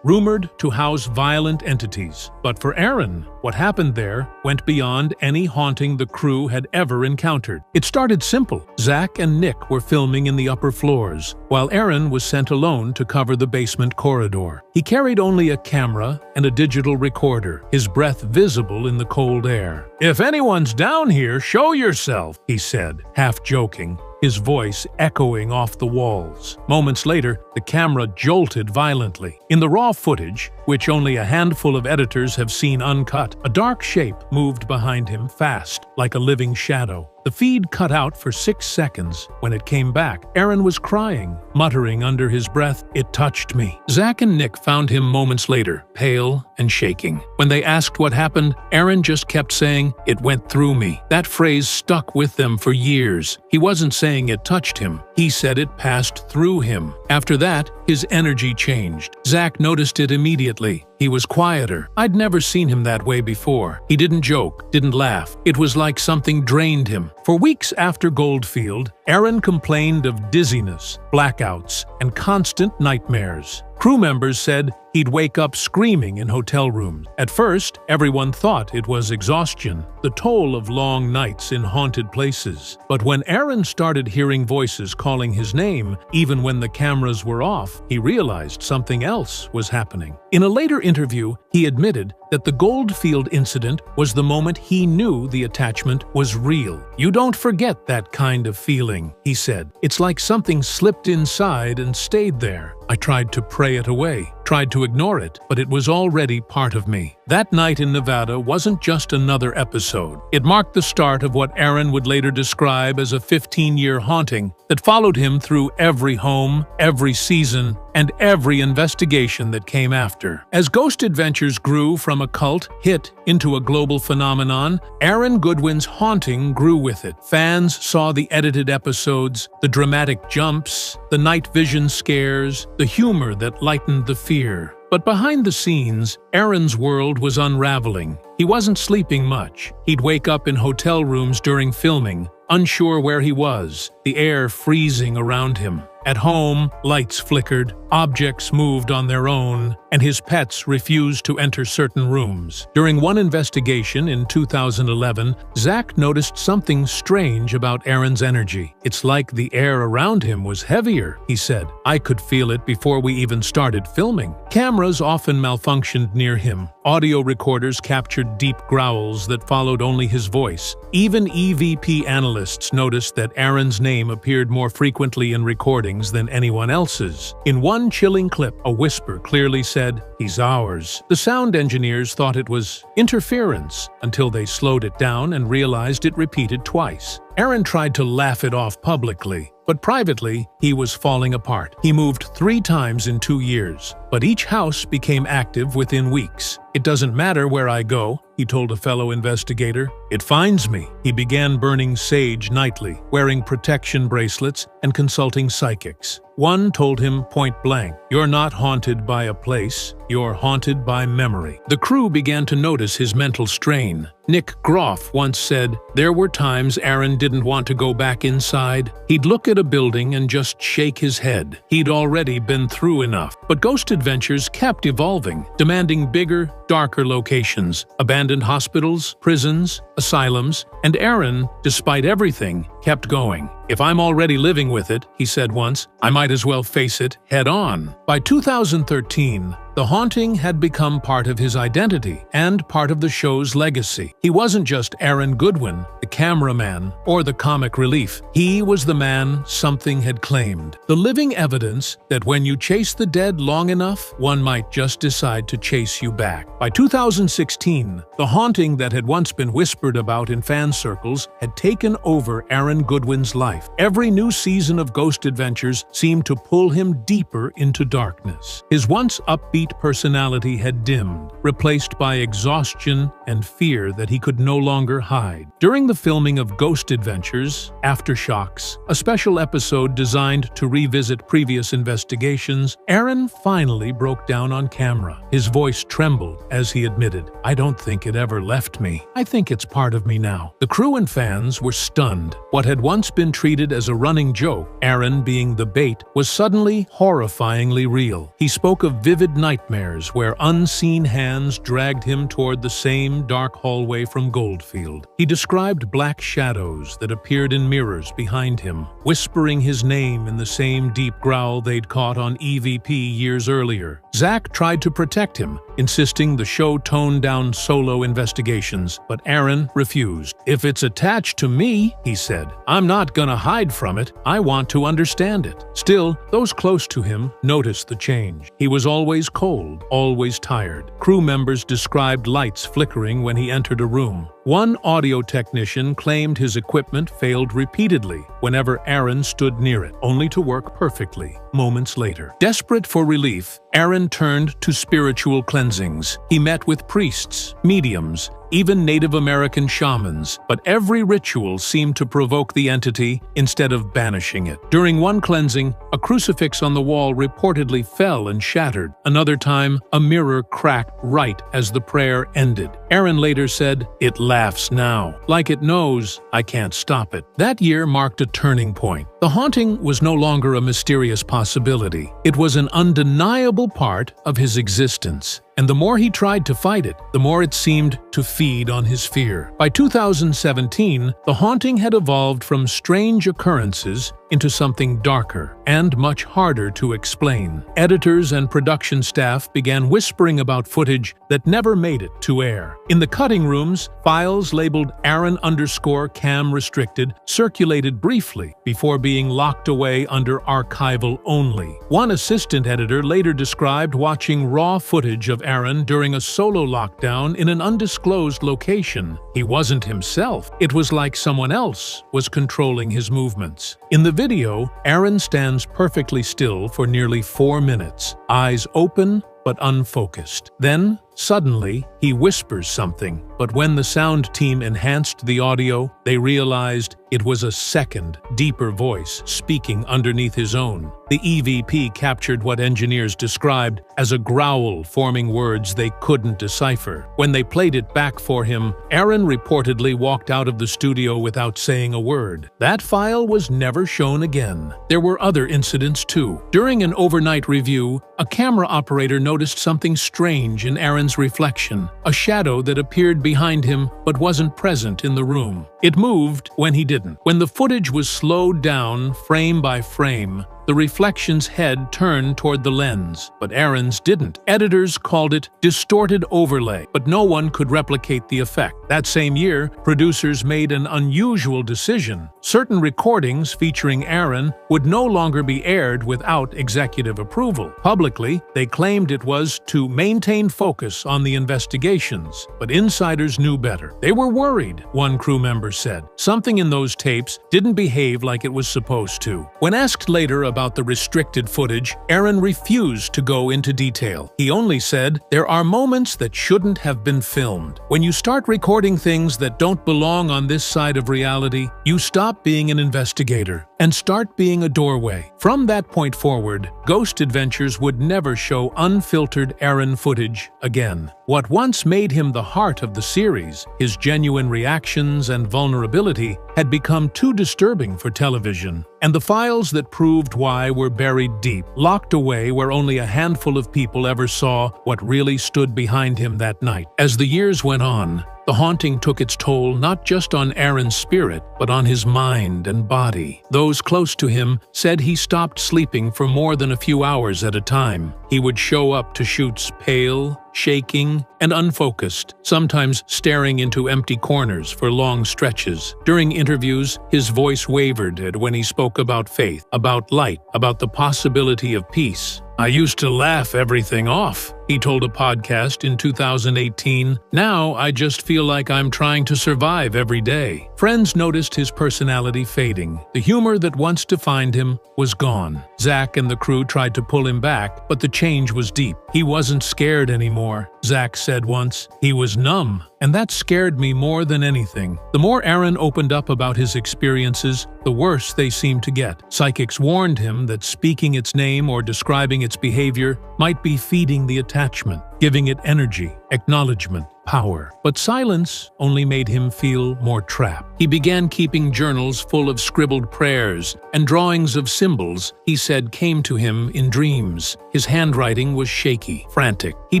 rumored to house violent entities. But for Aaron, what happened there went beyond any haunting the crew had ever encountered. It started simple. Zak and Nick were filming in the upper floors, while Aaron was sent alone to cover the basement corridor. He carried only a camera and a digital recorder, his breath visible in the cold air. "If anyone's down here, show yourself," he said, half joking, his voice echoing off the walls. Moments later, the camera jolted violently. In the raw footage, which only a handful of editors have seen uncut, a dark shape moved behind him fast, like a living shadow. The feed cut out for 6 seconds. When it came back, Aaron was crying, muttering under his breath, "It touched me." Zak and Nick found him moments later, pale and shaking. When they asked what happened, Aaron just kept saying, "It went through me." That phrase stuck with them for years. He wasn't saying it touched him. He said it passed through him. After that, his energy changed. Zak noticed it immediately. He was quieter. I'd never seen him that way before. He didn't joke, didn't laugh. It was like something drained him. For weeks after Goldfield, Aaron complained of dizziness, blackouts, and constant nightmares. Crew members said he'd wake up screaming in hotel rooms. At first, everyone thought it was exhaustion, the toll of long nights in haunted places. But when Aaron started hearing voices calling his name, even when the cameras were off, he realized something else was happening. In a later interview, he admitted that the Goldfield incident was the moment he knew the attachment was real. "You don't forget that kind of feeling," he said. "It's like something slipped inside and stayed there. I tried to pray it away, tried to ignore it, but it was already part of me." That night in Nevada wasn't just another episode. It marked the start of what Aaron would later describe as a 15-year haunting that followed him through every home, every season, and every investigation that came after. As Ghost Adventures grew from a cult hit into a global phenomenon, Aaron Goodwin's haunting grew with it. Fans saw the edited episodes, the dramatic jumps, the night vision scares, the humor that lightened the fear. But behind the scenes, Aaron's world was unraveling. He wasn't sleeping much. He'd wake up in hotel rooms during filming, unsure where he was, the air freezing around him. At home, lights flickered, objects moved on their own, and his pets refused to enter certain rooms. During one investigation in 2011, Zak noticed something strange about Aaron's energy. "It's like the air around him was heavier," he said. "I could feel it before we even started filming." Cameras often malfunctioned near him. Audio recorders captured deep growls that followed only his voice. Even EVP analysts noticed that Aaron's name appeared more frequently in recordings than anyone else's. In one chilling clip, a whisper clearly said, "He's ours." The sound engineers thought it was interference until they slowed it down and realized it repeated twice. Aaron tried to laugh it off publicly, but privately, he was falling apart. He moved 3 times in 2 years, but each house became active within weeks. "It doesn't matter where I go," he told a fellow investigator. "It finds me." He began burning sage nightly, wearing protection bracelets, and consulting psychics. One told him point blank, "You're not haunted by a place, you're haunted by memory." The crew began to notice his mental strain. Nick Groff once said, "There were times Aaron didn't want to go back inside. He'd look at a building and just shake his head. He'd already been through enough." But Ghost Adventures kept evolving, demanding bigger, darker locations, abandoned hospitals, prisons, asylums, and Aaron, despite everything, kept going. "If I'm already living with it," he said once, "I might as well face it head on." By 2013, the haunting had become part of his identity and part of the show's legacy. He wasn't just Aaron Goodwin, the cameraman, or the comic relief. He was the man something had claimed. The living evidence that when you chase the dead long enough, one might just decide to chase you back. By 2016, the haunting that had once been whispered about in fan circles had taken over Aaron Goodwin's life. Every new season of Ghost Adventures seemed to pull him deeper into darkness. His once upbeat personality had dimmed, replaced by exhaustion and fear that he could no longer hide. During the filming of Ghost Adventures, Aftershocks, a special episode designed to revisit previous investigations, Aaron finally broke down on camera. His voice trembled as he admitted, "I don't think it ever left me. I think it's part of me now." The crew and fans were stunned. What had once been treated as a running joke, Aaron being the bait, was suddenly horrifyingly real. He spoke of vivid nightmares where unseen hands dragged him toward the same dark hallway from Goldfield. He described black shadows that appeared in mirrors behind him, whispering his name in the same deep growl they'd caught on EVP years earlier. Zak tried to protect him, insisting the show tone down solo investigations, but Aaron refused. "If it's attached to me," he said, "I'm not gonna hide from it. I want to understand it." Still, those close to him noticed the change. He was always cold, always tired. Crew members described lights flickering when he entered a room. One audio technician claimed his equipment failed repeatedly whenever Aaron stood near it, only to work perfectly moments later. Desperate for relief, Aaron turned to spiritual cleansings. He met with priests, mediums, even Native American shamans, but every ritual seemed to provoke the entity instead of banishing it. During one cleansing, a crucifix on the wall reportedly fell and shattered. Another time, a mirror cracked right as the prayer ended. Aaron later said, "It laughs now, like it knows I can't stop it." That year marked a turning point. The haunting was no longer a mysterious possibility. It was an undeniable part of his existence. And the more he tried to fight it, the more it seemed to feed on his fear. By 2017, the haunting had evolved from strange occurrences into something darker and much harder to explain. Editors and production staff began whispering about footage that never made it to air. In the cutting rooms, files labeled Aaron_cam restricted circulated briefly before being locked away under archival only. One assistant editor later described watching raw footage of Aaron during a solo lockdown in an undisclosed location. He wasn't himself. It was like someone else was controlling his movements. In the video, Aaron stands perfectly still for nearly 4 minutes, eyes open but unfocused. Then, Suddenly, he whispers something, but when the sound team enhanced the audio, they realized it was a second, deeper voice speaking underneath his own. The EVP captured what engineers described as a growl forming words they couldn't decipher. When they played it back for him, Aaron reportedly walked out of the studio without saying a word. That file was never shown again. There were other incidents too. During an overnight review, a camera operator noticed something strange in Aaron's reflection, a shadow that appeared behind him but wasn't present in the room. It moved when he didn't. When the footage was slowed down, frame by frame, the reflection's head turned toward the lens, but Aaron's didn't. Editors called it distorted overlay, but no one could replicate the effect. That same year, producers made an unusual decision. Certain recordings featuring Aaron would no longer be aired without executive approval. Publicly, they claimed it was to maintain focus on the investigations, but insiders knew better. They were worried, one crew member said. Something in those tapes didn't behave like it was supposed to. When asked later about the restricted footage, Aaron refused to go into detail. He only said, "There are moments that shouldn't have been filmed. When you start recording things that don't belong on this side of reality, you stop being an investigator and start being a doorway." From that point forward, Ghost Adventures would never show unfiltered Aaron footage again. What once made him the heart of the series, his genuine reactions and vulnerability, had become too disturbing for television, and the files that proved why were buried deep, locked away where only a handful of people ever saw what really stood behind him that night. As the years went on, the haunting took its toll not just on Aaron's spirit, but on his mind and body. Those close to him said he stopped sleeping for more than a few hours at a time. He would show up to shoots pale, shaking, and unfocused, sometimes staring into empty corners for long stretches. During interviews, his voice wavered when he spoke about faith, about light, about the possibility of peace. "I used to laugh everything off," he told a podcast in 2018. "Now I just feel like I'm trying to survive every day." Friends noticed his personality fading. The humor that once defined him was gone. Zak and the crew tried to pull him back, but the change was deep. "He wasn't scared anymore," Zak said once. "He was numb, and that scared me more than anything." The more Aaron opened up about his experiences, the worse they seemed to get. Psychics warned him that speaking its name or describing its behavior might be feeding the attachment, giving it energy, acknowledgement, power. But silence only made him feel more trapped. He began keeping journals full of scribbled prayers and drawings of symbols he said came to him in dreams. His handwriting was shaky, frantic. He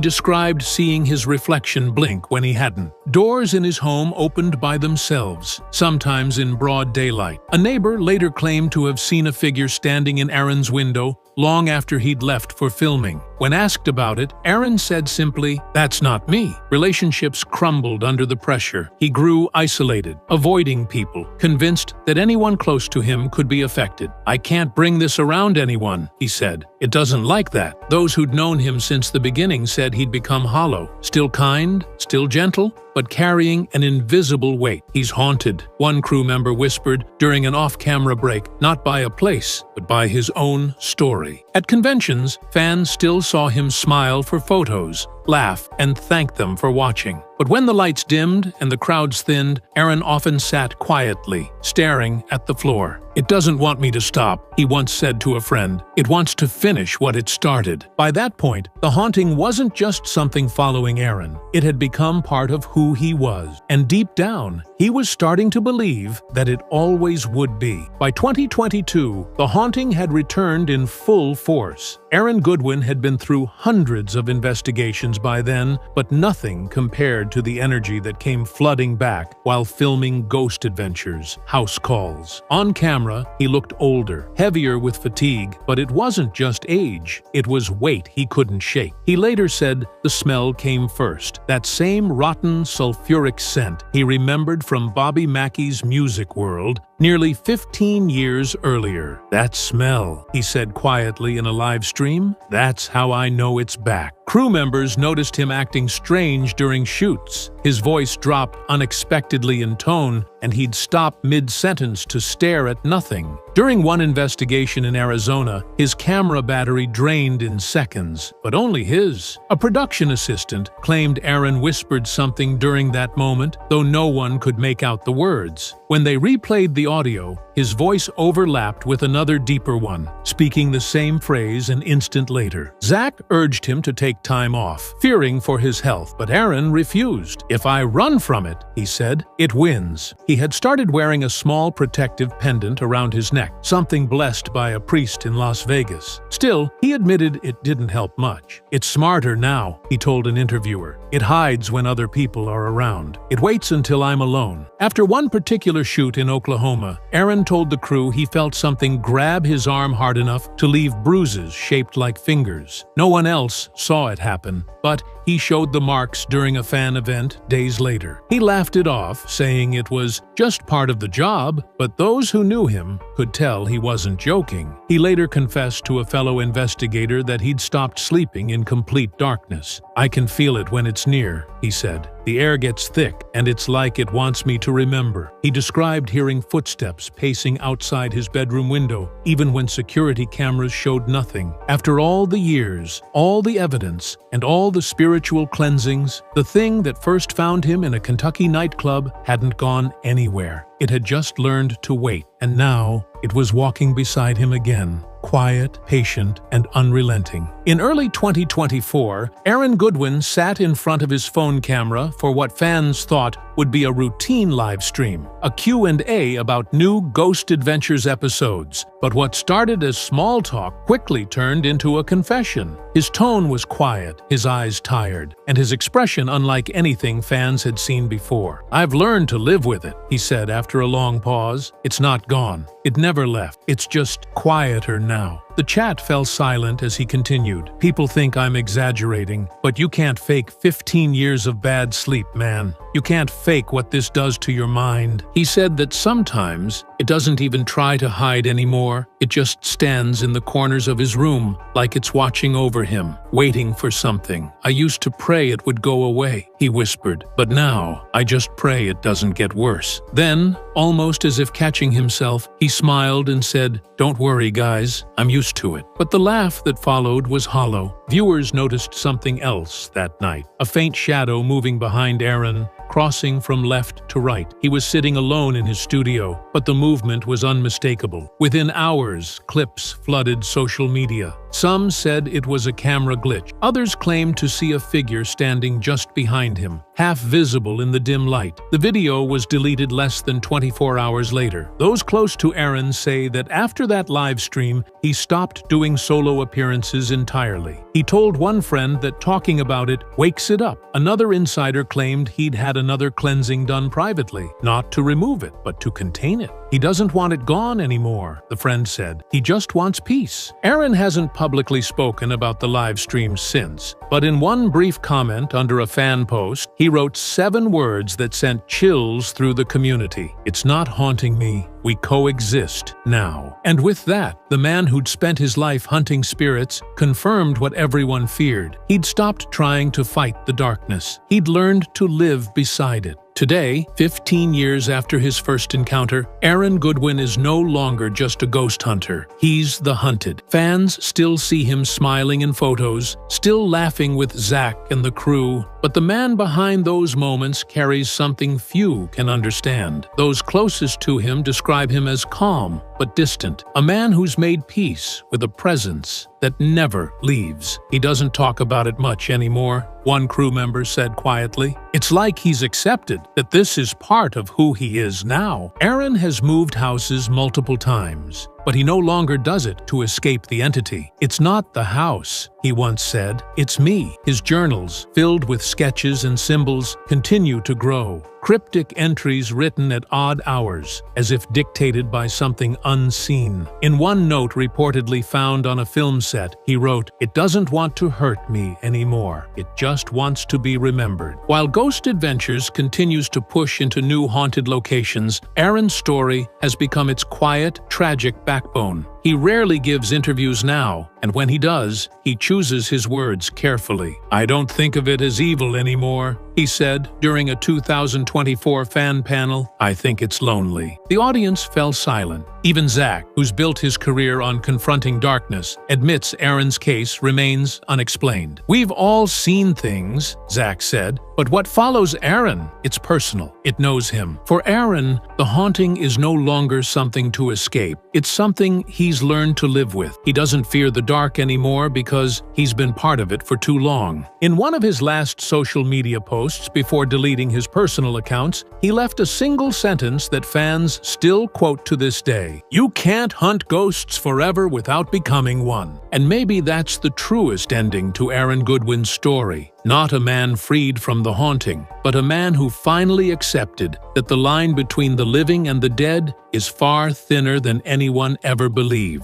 described seeing his reflection blink when he hadn't. Doors in his home opened by themselves, sometimes in broad daylight. A neighbor later claimed to have seen a figure standing in Aaron's window long after he'd left for filming. When asked about it, Aaron said simply, "That's not me." Relationships crumbled under the pressure. He grew isolated, avoiding people, convinced that anyone close to him could be affected. "I can't bring this around anyone," he said. "It doesn't like that." Those who'd known him since the beginning said he'd become hollow, still kind, still gentle, but carrying an invisible weight. "He's haunted," one crew member whispered during an off-camera break, not by a place, but by his own story. At conventions, fans still saw him smile for photos, laugh, and thank them for watching. But when the lights dimmed and the crowds thinned, Aaron often sat quietly, staring at the floor. "It doesn't want me to stop," he once said to a friend. "It wants to finish what it started." By that point, the haunting wasn't just something following Aaron. It had become part of who he was. And deep down, he was starting to believe that it always would be. By 2022, the haunting had returned in full force. Aaron Goodwin had been through hundreds of investigations by then, but nothing compared to the energy that came flooding back while filming Ghost Adventures, House Calls. On camera, he looked older, heavier with fatigue, but it wasn't just age, it was weight he couldn't shake. He later said the smell came first, that same rotten sulfuric scent he remembered from Bobby Mackey's Music World, nearly 15 years earlier. "That smell," he said quietly in a live stream, "that's how I know it's back." Crew members noticed him acting strange during shoots. His voice dropped unexpectedly in tone, and he'd stop mid-sentence to stare at nothing. During one investigation in Arizona, his camera battery drained in seconds, but only his. A production assistant claimed Aaron whispered something during that moment, though no one could make out the words. When they replayed the audio, his voice overlapped with another deeper one, speaking the same phrase an instant later. Zak urged him to take time off, fearing for his health, but Aaron refused. "If I run from it," he said, "it wins." He had started wearing a small protective pendant around his neck, something blessed by a priest in Las Vegas. Still, he admitted it didn't help much. "It's smarter now," he told an interviewer. "It hides when other people are around. It waits until I'm alone." After one particular shoot in Oklahoma, Aaron told the crew he felt something grab his arm hard enough to leave bruises shaped like fingers. No one else saw it happen, but he showed the marks during a fan event days later. He laughed it off, saying it was just part of the job, but those who knew him could tell he wasn't joking. He later confessed to a fellow investigator that he'd stopped sleeping in complete darkness. "I can feel it when it's near," he said. "The air gets thick, and it's like it wants me to remember." He described hearing footsteps pacing outside his bedroom window, even when security cameras showed nothing. After all the years, all the evidence, and all the spiritual cleansings, the thing that first found him in a Kentucky nightclub hadn't gone anywhere. It had just learned to wait, and now it was walking beside him again, quiet, patient, and unrelenting. In early 2024, Aaron Goodwin sat in front of his phone camera for what fans thought would be a routine live stream, a Q&A about new Ghost Adventures episodes. But what started as small talk quickly turned into a confession. His tone was quiet, his eyes tired, and his expression unlike anything fans had seen before. "I've learned to live with it," he said after a long pause. "It's not gone. It never left. It's just quieter now." The chat fell silent as he continued. "People think I'm exaggerating, but you can't fake 15 years of bad sleep, man. You can't fake what this does to your mind." He said that sometimes it doesn't even try to hide anymore. It just stands in the corners of his room, like it's watching over him, waiting for something. "I used to pray it would go away," he whispered, "but now I just pray it doesn't get worse." Then, almost as if catching himself, he smiled and said, "Don't worry, guys, I'm used to it." But the laugh that followed was hollow. Viewers noticed something else that night, a faint shadow moving behind Aaron, crossing from left to right. He was sitting alone in his studio, but the movement was unmistakable. Within hours, clips flooded social media. Some said it was a camera glitch. Others claimed to see a figure standing just behind him, half visible in the dim light. The video was deleted less than 24 hours later. Those close to Aaron say that after that live stream, he stopped doing solo appearances entirely. He told one friend that talking about it wakes it up. Another insider claimed he'd had another cleansing done privately, not to remove it, but to contain it. "He doesn't want it gone anymore," the friend said. "He just wants peace." Aaron hasn't publicly spoken about the live stream since, but in one brief comment under a fan post, he wrote 7 words that sent chills through the community. "It's not haunting me. We coexist now." And with that, the man who'd spent his life hunting spirits confirmed what everyone feared. He'd stopped trying to fight the darkness. He'd learned to live beside it. Today, 15 years after his first encounter, Aaron Goodwin is no longer just a ghost hunter. He's the hunted. Fans still see him smiling in photos, still laughing with Zak and the crew, but the man behind those moments carries something few can understand. Those closest to him describe him as calm but distant, a man who's made peace with a presence that never leaves. "He doesn't talk about it much anymore," one crew member said quietly. "It's like he's accepted that this is part of who he is now." Aaron has moved houses multiple times, but he no longer does it to escape the entity. "It's not the house," he once said. "It's me." His journals, filled with sketches and symbols, continue to grow. cryptic entries written at odd hours, as if dictated by something unseen. In one note reportedly found on a film set, he wrote, "It doesn't want to hurt me anymore. It just wants to be remembered." While Ghost Adventures continues to push into new haunted locations, Aaron's story has become its quiet, tragic backbone. He rarely gives interviews now, and when he does, he chooses his words carefully. "I don't think of it as evil anymore," he said during a 2024 fan panel. "I think it's lonely." The audience fell silent. Even Zak, who's built his career on confronting darkness, admits Aaron's case remains unexplained. "We've all seen things," Zak said, "but what follows Aaron, it's personal. It knows him. For Aaron, the haunting is no longer something to escape. It's something he's learned to live with. He doesn't fear the dark anymore because he's been part of it for too long." In one of his last social media posts before deleting his personal accounts, he left a single sentence that fans still quote to this day: "You can't hunt ghosts forever without becoming one." And maybe that's the truest ending to Aaron Goodwin's story. Not a man freed from the haunting, but a man who finally accepted that the line between the living and the dead is far thinner than anyone ever believed.